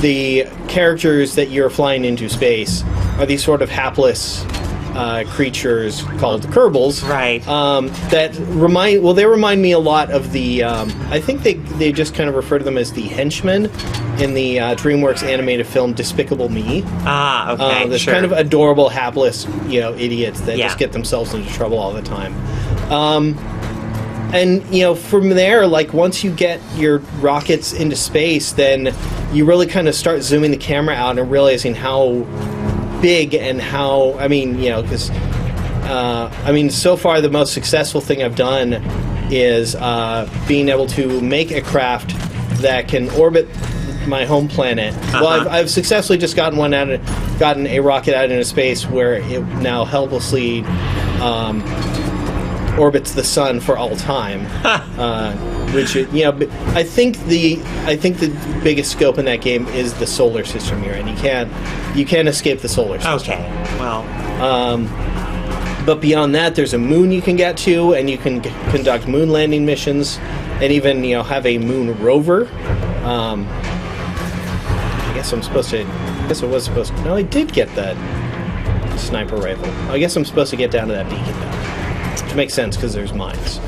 the characters that you're flying into space are these sort of hapless creatures called Kerbals. Right. That remind me a lot of the, I think they just kind of refer to them as the henchmen in the DreamWorks animated film Despicable Me. Ah, okay, This sure. kind of adorable, hapless, idiots that just get themselves into trouble all the time. And, from there, like, once you get your rockets into space, then you really kind of start zooming the camera out and realizing how big and how, because, so far the most successful thing I've done is being able to make a craft that can orbit my home planet. Well, I've successfully just gotten a rocket out into space where it now helplessly orbits the sun for all time. Which I think the biggest scope in that game is the solar system you're in. You can't escape the solar system. Okay. Well. But beyond that, there's a moon you can get to, and you can conduct moon landing missions, and even have a moon rover. I guess I was supposed to. No, I did get that sniper rifle. I guess I'm supposed to get down to that beacon though, which makes sense because there's mines.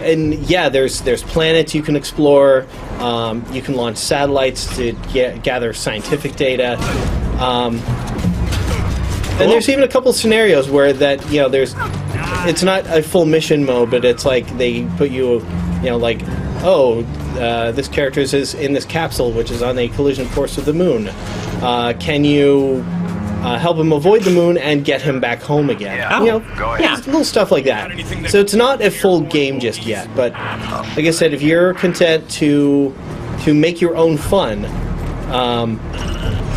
And yeah, there's planets you can explore. You can launch satellites to gather scientific data. And there's even a couple scenarios where it's not a full mission mode, but it's like they put you, this character is in this capsule which is on a collision course with the moon. Can you help him avoid the moon and get him back home again? Go ahead. Little stuff like that. So it's not a full game just yet, but like I said, if you're content to make your own fun,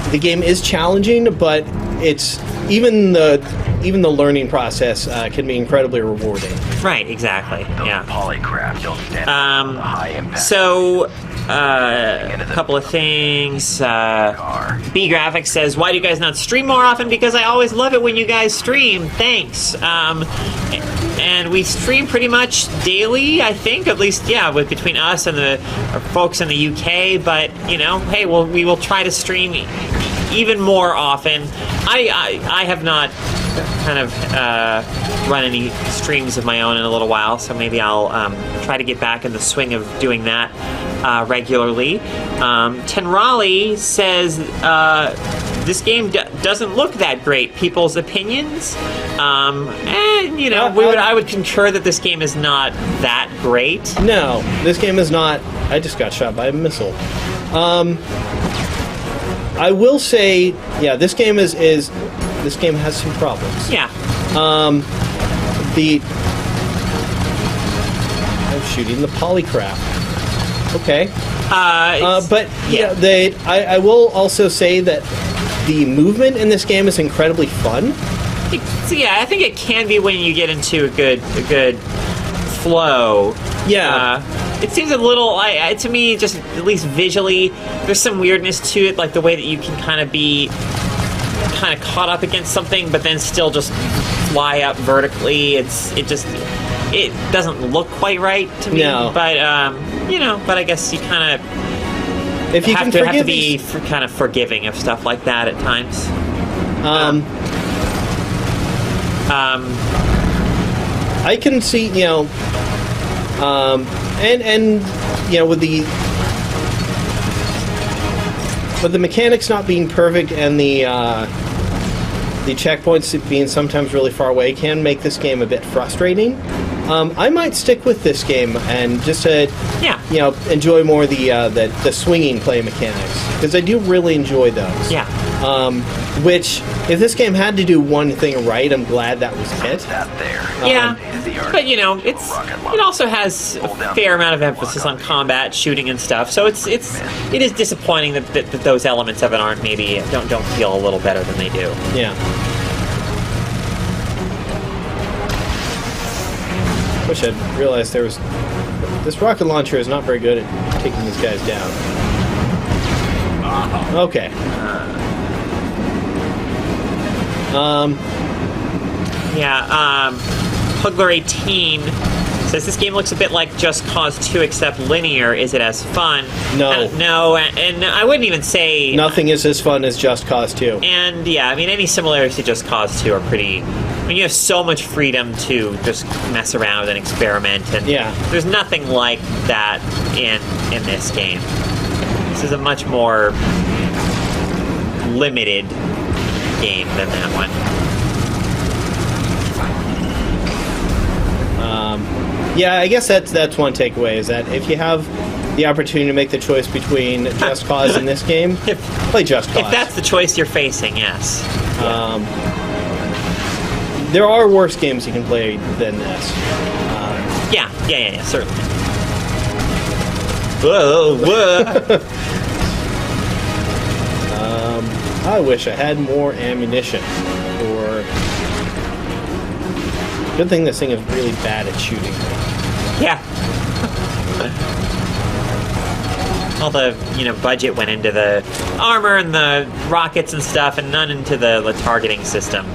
the game is challenging, but it's even the learning process can be incredibly rewarding. Right, exactly. Yeah. Polycraft don't stand for the high impact. So, a couple of things. B Graphics says, "Why do you guys not stream more often? Because I always love it when you guys stream. Thanks." And we stream pretty much daily, I think, at least, between us and the folks in the UK. But hey, we will try to stream even more often. I have not kind of run any streams of my own in a little while, so maybe I'll try to get back in the swing of doing that regularly. Tenrali says this game doesn't look that great. People's opinions, I would concur that this game is not that great. No, this game is not. I just got shot by a missile. I will say, this game this game has some problems. Yeah. I'm shooting the polycraft. Okay. But I will also say that the movement in this game is incredibly fun. I think it can be when you get into a good flow. Yeah. It seems a little, to me, just at least visually, there's some weirdness to it, like the way that you can kind of be kind of caught up against something, but then still just fly up vertically. It doesn't look quite right to me. No. But but I guess you kind of if you have can to be kind of forgiving of stuff like that at times. I can see, with the mechanics not being perfect and the checkpoints being sometimes really far away can make this game a bit frustrating. I might stick with this game and just enjoy more the swinging play mechanics, because I do really enjoy those. Yeah. Which, if this game had to do one thing right, I'm glad that was it. That there. But it also has a fair amount of emphasis on combat, shooting, and stuff. So it is disappointing that those elements of it aren't don't feel a little better than they do. Yeah. Wish I'd realized there was This rocket launcher is not very good at taking these guys down. Okay. Pugler18 says this game looks a bit like Just Cause 2 except linear. Is it as fun? No. No, and I wouldn't even say... Nothing is as fun as Just Cause 2. And yeah, I mean, any similarities to Just Cause 2 are pretty... I mean, you have so much freedom to just mess around and experiment, and there's nothing like that in this game. This is a much more limited game than that one. Yeah, I guess that's one takeaway, is that if you have the opportunity to make the choice between Just Cause and this game, play Just Cause. If that's the choice you're facing, yes. There are worse games you can play than this. Yeah, certainly. Whoa. I wish I had more ammunition. Good thing this thing is really bad at shooting. Yeah. All the budget went into the armor and the rockets and stuff, and none into the targeting system.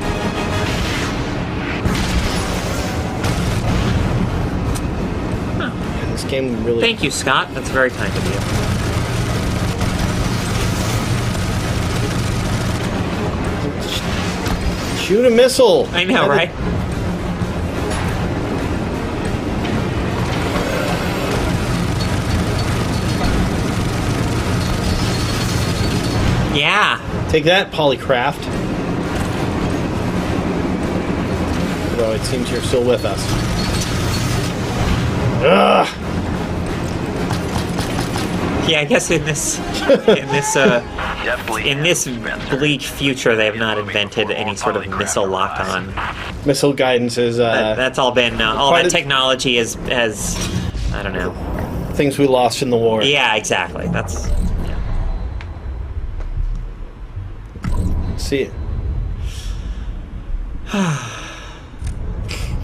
And this game really... Thank you, Scott. That's very kind of you. Shoot a missile! I know, right? Yeah. Take that, Polycraft. Although it seems you're still with us. Ugh. Yeah, I guess in this bleak future, they have not invented any sort of missile lock-on. Missile guidance is... that's all been... all that technology has... I don't know. Things we lost in the war. Yeah, exactly. That's... See it.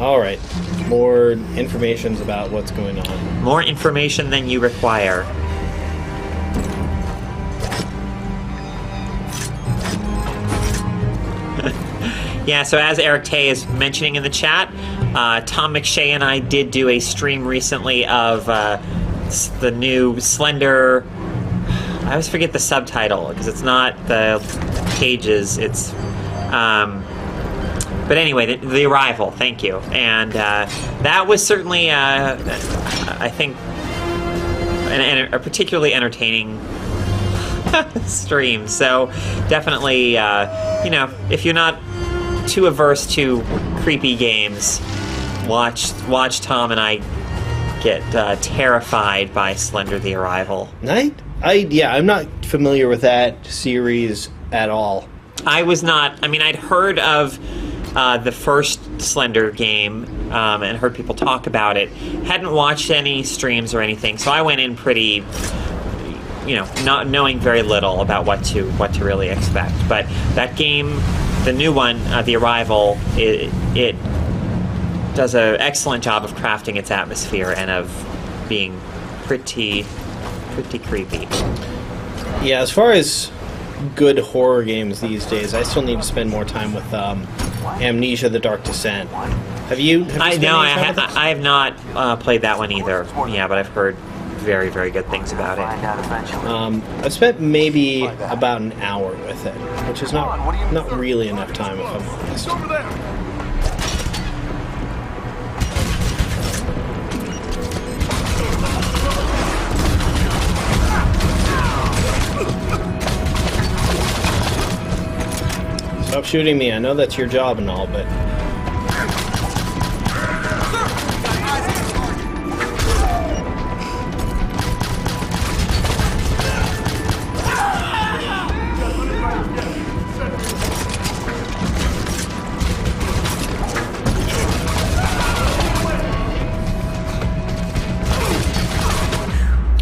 All right. More information's about what's going on. More information than you require. Yeah, so as Eric Tay is mentioning in the chat, Tom McShay and I did do a stream recently of the new Slender... I always forget the subtitle, because it's not the pages, it's... but anyway, the Arrival, thank you. And that was certainly, I think, a particularly entertaining stream. So definitely, if you're not too averse to creepy games, watch Tom and I get terrified by Slender the Arrival. I'm not familiar with that series at all. I was not. I mean, I'd heard of the first Slender game and heard people talk about it. Hadn't watched any streams or anything, so I went in pretty, not knowing very little about what to really expect. But that game, the new one, The Arrival, it does an excellent job of crafting its atmosphere and of being pretty creepy. Yeah, as far as good horror games these days, I still need to spend more time with Amnesia: The Dark Descent. Have you I have not played that one either. Yeah, but I've heard very, very good things about it. I've spent maybe about an hour with it, which is not really enough time, if I'm honest. Stop shooting me. I know that's your job and all, but...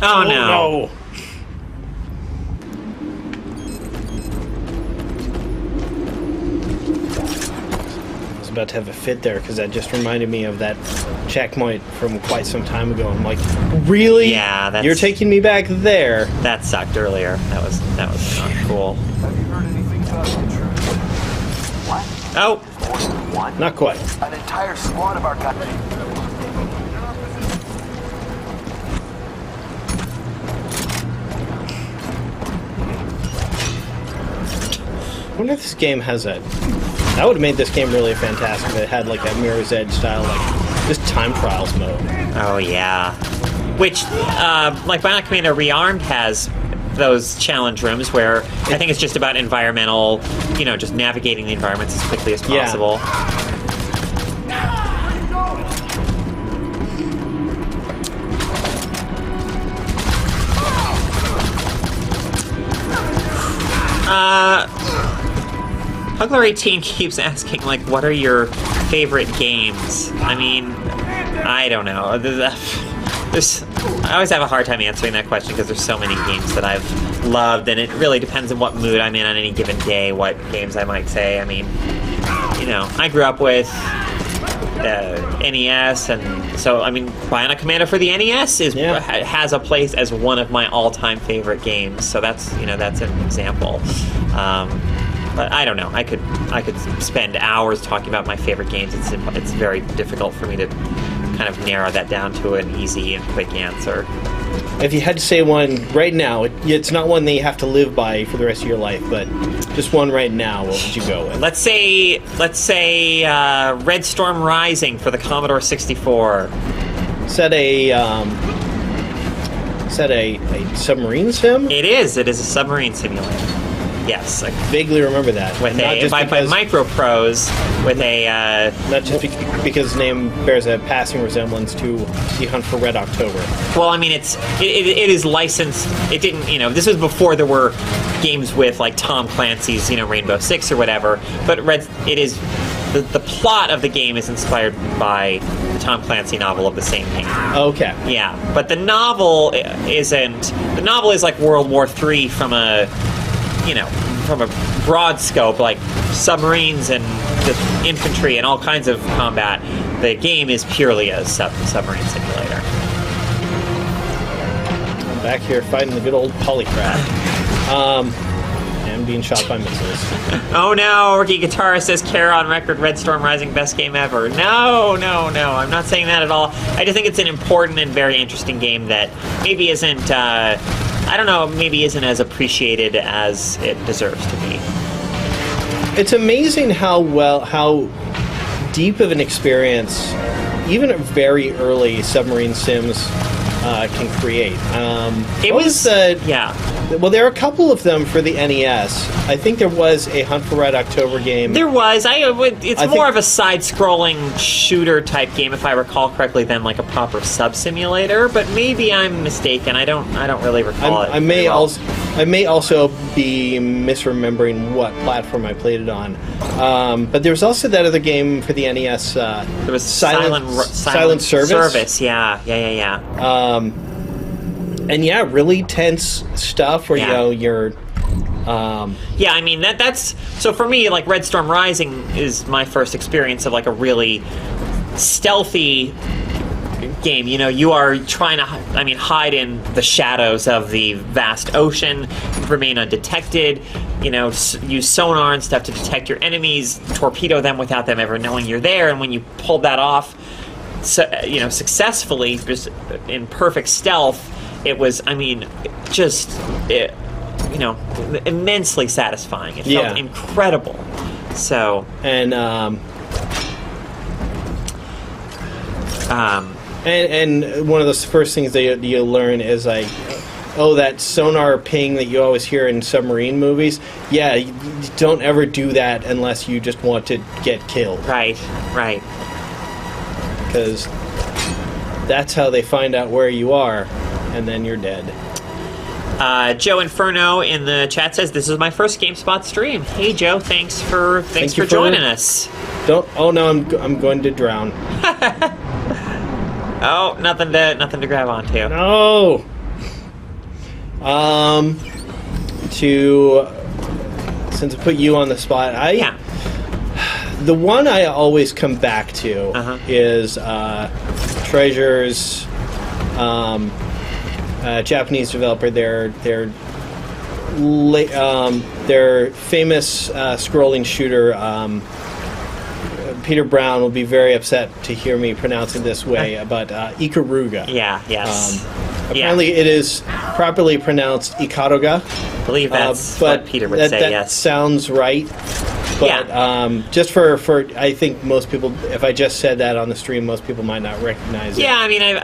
Oh, no. about to have a fit there because that just reminded me of that checkpoint from quite some time ago. I'm like, really? Yeah, you're taking me back there. That sucked earlier. That was not cool. Have you heard anything about intruders? What? Oh, More than one? Not quite. An entire squad of our country. I wonder if this game has that. That would have made this game really fantastic if it had like a Mirror's Edge style, like just time trials mode. oh yeah. Which, like Bionic Commando Rearmed has those challenge rooms where I think it's just about environmental, just navigating the environments as quickly as possible. Hugler 18 keeps asking, like, what are your favorite games? I mean, I don't know. I always have a hard time answering that question because there's so many games that I've loved, and it really depends on what mood I'm in on any given day, what games I might say. I mean, I grew up with NES, and so, I mean, Bionic Commando for the NES has a place as one of my all-time favorite games, so that's an example. But I don't know. I could spend hours talking about my favorite games. It's very difficult for me to kind of narrow that down to an easy and quick answer. If you had to say one right now, it's not one that you have to live by for the rest of your life, but just one right now, what would you go with? Let's say Red Storm Rising for the Commodore 64. Is that a submarine sim? It is a submarine simulator. Yes, I vaguely remember that. With by Microprose, with a not just because the name bears a passing resemblance to The Hunt for Red October. Well, I mean, it is licensed. It didn't, this was before there were games with like Tom Clancy's, Rainbow Six or whatever. But it is the plot of the game is inspired by the Tom Clancy novel of the same name. Okay. Yeah, but the novel isn't. The novel is like World War III from a broad scope, like submarines and just infantry and all kinds of combat. The game is purely a submarine simulator. I'm back here fighting the good old polycrat. And being shot by missiles. Oh no, Rookie Guitarist says Kara on record, Red Storm Rising, best game ever. No, I'm not saying that at all. I just think it's an important and very interesting game that maybe isn't, maybe isn't as appreciated as it deserves to be. It's amazing how deep of an experience even very early submarine sims can create. Well, there are a couple of them for the NES. I think there was a Hunt for Red October game. There was. It's more of a side-scrolling shooter type game, if I recall correctly, than like a proper sub-simulator. But maybe I'm mistaken. I don't really recall it. I may also be misremembering what platform I played it on. But there was also that other game for the NES. There was Silent Service. Yeah. And yeah, really tense stuff where you're. Yeah, I mean that's so for me. Like Red Storm Rising is my first experience of like a really stealthy game. You are trying to, hide in the shadows of the vast ocean, remain undetected. Use sonar and stuff to detect your enemies, torpedo them without them ever knowing you're there. And when you pull that off, successfully, just in perfect stealth. It was, immensely satisfying. It felt incredible. So, and one of the first things that you learn is like, that sonar ping that you always hear in submarine movies. Yeah, you don't ever do that unless you just want to get killed. Right. Because that's how they find out where you are. And then you're dead. Joe Inferno in the chat says, "This is my first GameSpot stream." Hey Joe, thanks for joining us. Oh no, I'm going to drown. Oh, nothing to grab onto. No. Since I put you on the spot, The one I always come back to is Treasure's Japanese developer. Their famous scrolling shooter. Peter Brown will be very upset to hear me pronounce it this way, but Ikaruga. Yeah, yes. Apparently it is properly pronounced Ikaruga. I believe that's what Peter would say, that yes. Sounds right. But just for I think most people, if I just said that on the stream, most people might not recognize it. Yeah, I mean,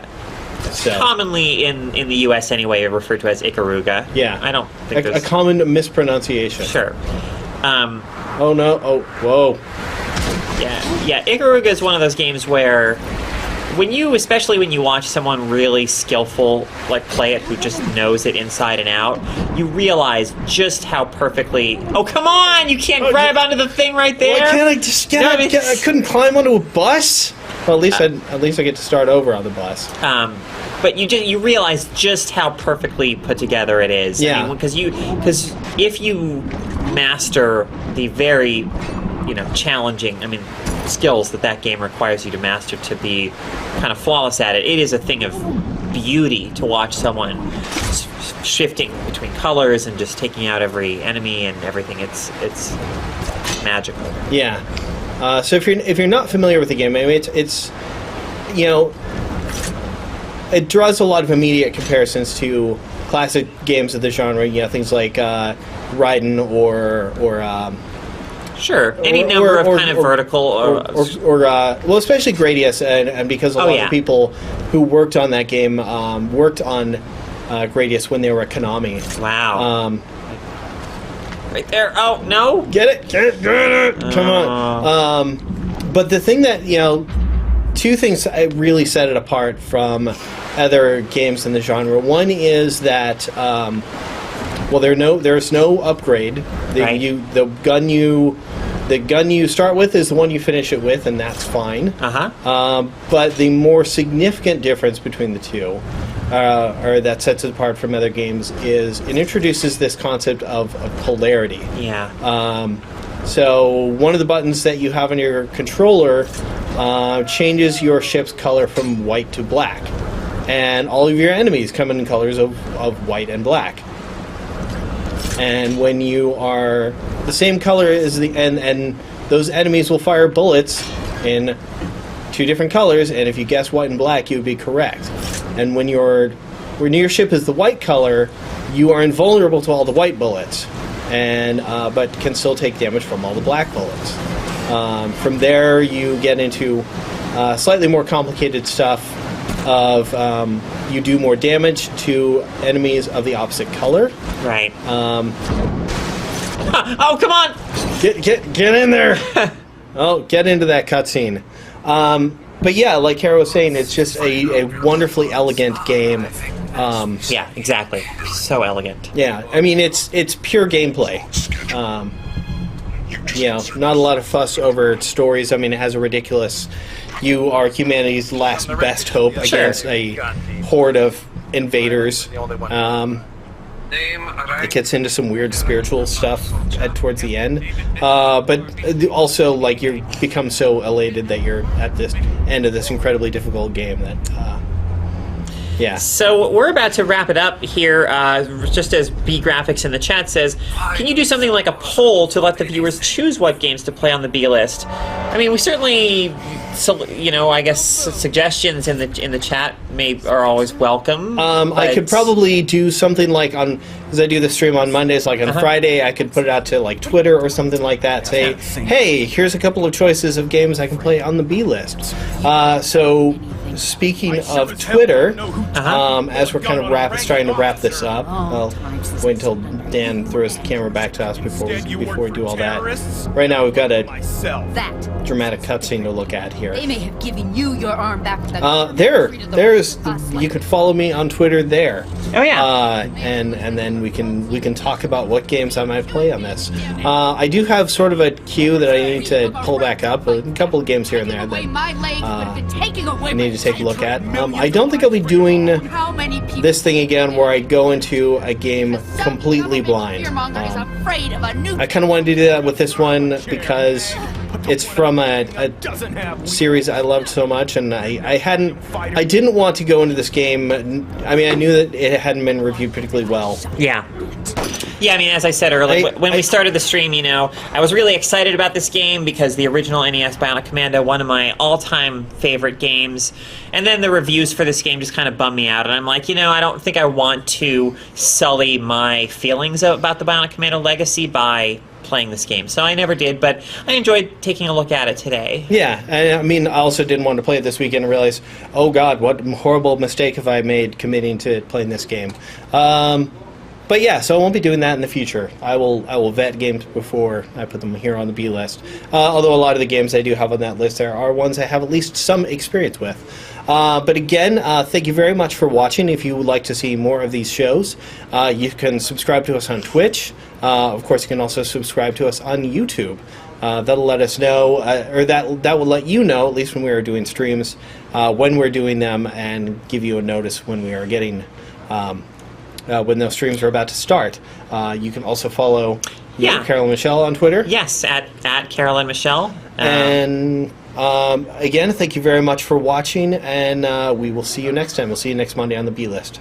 commonly in the U.S. anyway, referred to as Ikaruga. Yeah. I don't think a common mispronunciation. Sure. Oh, no. Oh, whoa. Yeah. Ikaruga is one of those games where especially when you watch someone really skillful play it, who just knows it inside and out, you realize just how perfectly. Oh, come on! You can't grab onto the thing right there. Why can't I just I couldn't climb onto a bus. Well, at least I get to start over on the bus. But you realize just how perfectly put together it is. Yeah. Because if you master the very challenging, skills that game requires you to master to be kind of flawless at it, it is a thing of beauty to watch someone shifting between colors and just taking out every enemy and everything. It's magical. Yeah. So if you're not familiar with the game, it's it draws a lot of immediate comparisons to classic games of the genre. Things like Raiden or sure, any number of vertical well, especially Gradius, and because a lot of people who worked on that game worked on Gradius when they were at Konami. Wow. Right there. Oh no! Get it! Come on. But the thing that two things really set it apart from other games in the genre. One is that there's no upgrade. The gun you start with is the one you finish it with, and that's fine. But the more significant difference between the two, or that sets it apart from other games, is it introduces this concept of polarity. Yeah. So one of the buttons that you have on your controller changes your ship's color from white to black, and all of your enemies come in colors of white and black. And when you are the same color as and those enemies will fire bullets in two different colors, and if you guess white and black, you would be correct. And when your ship is the white color, you are invulnerable to all the white bullets, and but can still take damage from all the black bullets. From there, you get into slightly more complicated stuff of you do more damage to enemies of the opposite color. Right. Oh, come on! Get in there! Oh, get into that cutscene. But yeah, like Kara was saying, it's just a wonderfully elegant game. Yeah, exactly. So elegant. Yeah, it's pure gameplay. Not a lot of fuss over stories. It has a ridiculous... You are humanity's last best hope against a horde of invaders. It gets into some weird spiritual stuff towards the end. But also, you become so elated that you're at this end of this incredibly difficult game that... Yeah. So we're about to wrap it up here, just as B Graphics in the chat says, can you do something like a poll to let the viewers choose what games to play on the B list? We certainly, I guess suggestions in the chat are always welcome. I could probably do something because I do the stream on Mondays, on Friday, I could put it out to Twitter or something like that. Say, hey, here's a couple of choices of games I can play on the B list. So speaking of Twitter, as we're kind of starting to wrap this up, I'll wait until Dan throws the camera back to us before we do all that. Right now, we've got a dramatic cutscene to look at here. They may have given you your arm back. You could follow me on Twitter there. Oh yeah. And then we can talk about what games I might play on this. I do have sort of a queue that I need to pull back up. A couple of games here and there that I need to take a look at. I don't think I'll be doing this thing again where I go into a game completely blind. I kind of wanted to do that with this one because It's from a series I loved so much, and I didn't want to go into this game. I mean, I knew that it hadn't been reviewed particularly well. Yeah. Yeah, I mean, as I said earlier, when we started the stream, you know, I was really excited about this game because the original NES Bionic Commando, one of my all-time favorite games, and then the reviews for this game just kind of bummed me out, and I'm like, you know, I don't think I want to sully my feelings about the Bionic Commando legacy by playing this game. So I never did, but I enjoyed taking a look at it today. Yeah, and I mean, I also didn't want to play it this weekend and realize, oh god, what horrible mistake have I made committing to playing this game. But yeah, so I won't be doing that in the future. I will vet games before I put them here on the B list. Although a lot of the games I do have on that list there are ones I have at least some experience with. But again, thank you very much for watching. If you would like to see more of these shows, you can subscribe to us on Twitch. Of course, you can also subscribe to us on YouTube. That'll let us know, or that will let you know, at least when we are doing streams, when we're doing them, and give you a notice when we are getting, when those streams are about to start. You can also follow Carolyn Michelle on Twitter. Yes, at Carolyn Michelle. And again, thank you very much for watching, and we will see you next time. We'll see you next Monday on the B List.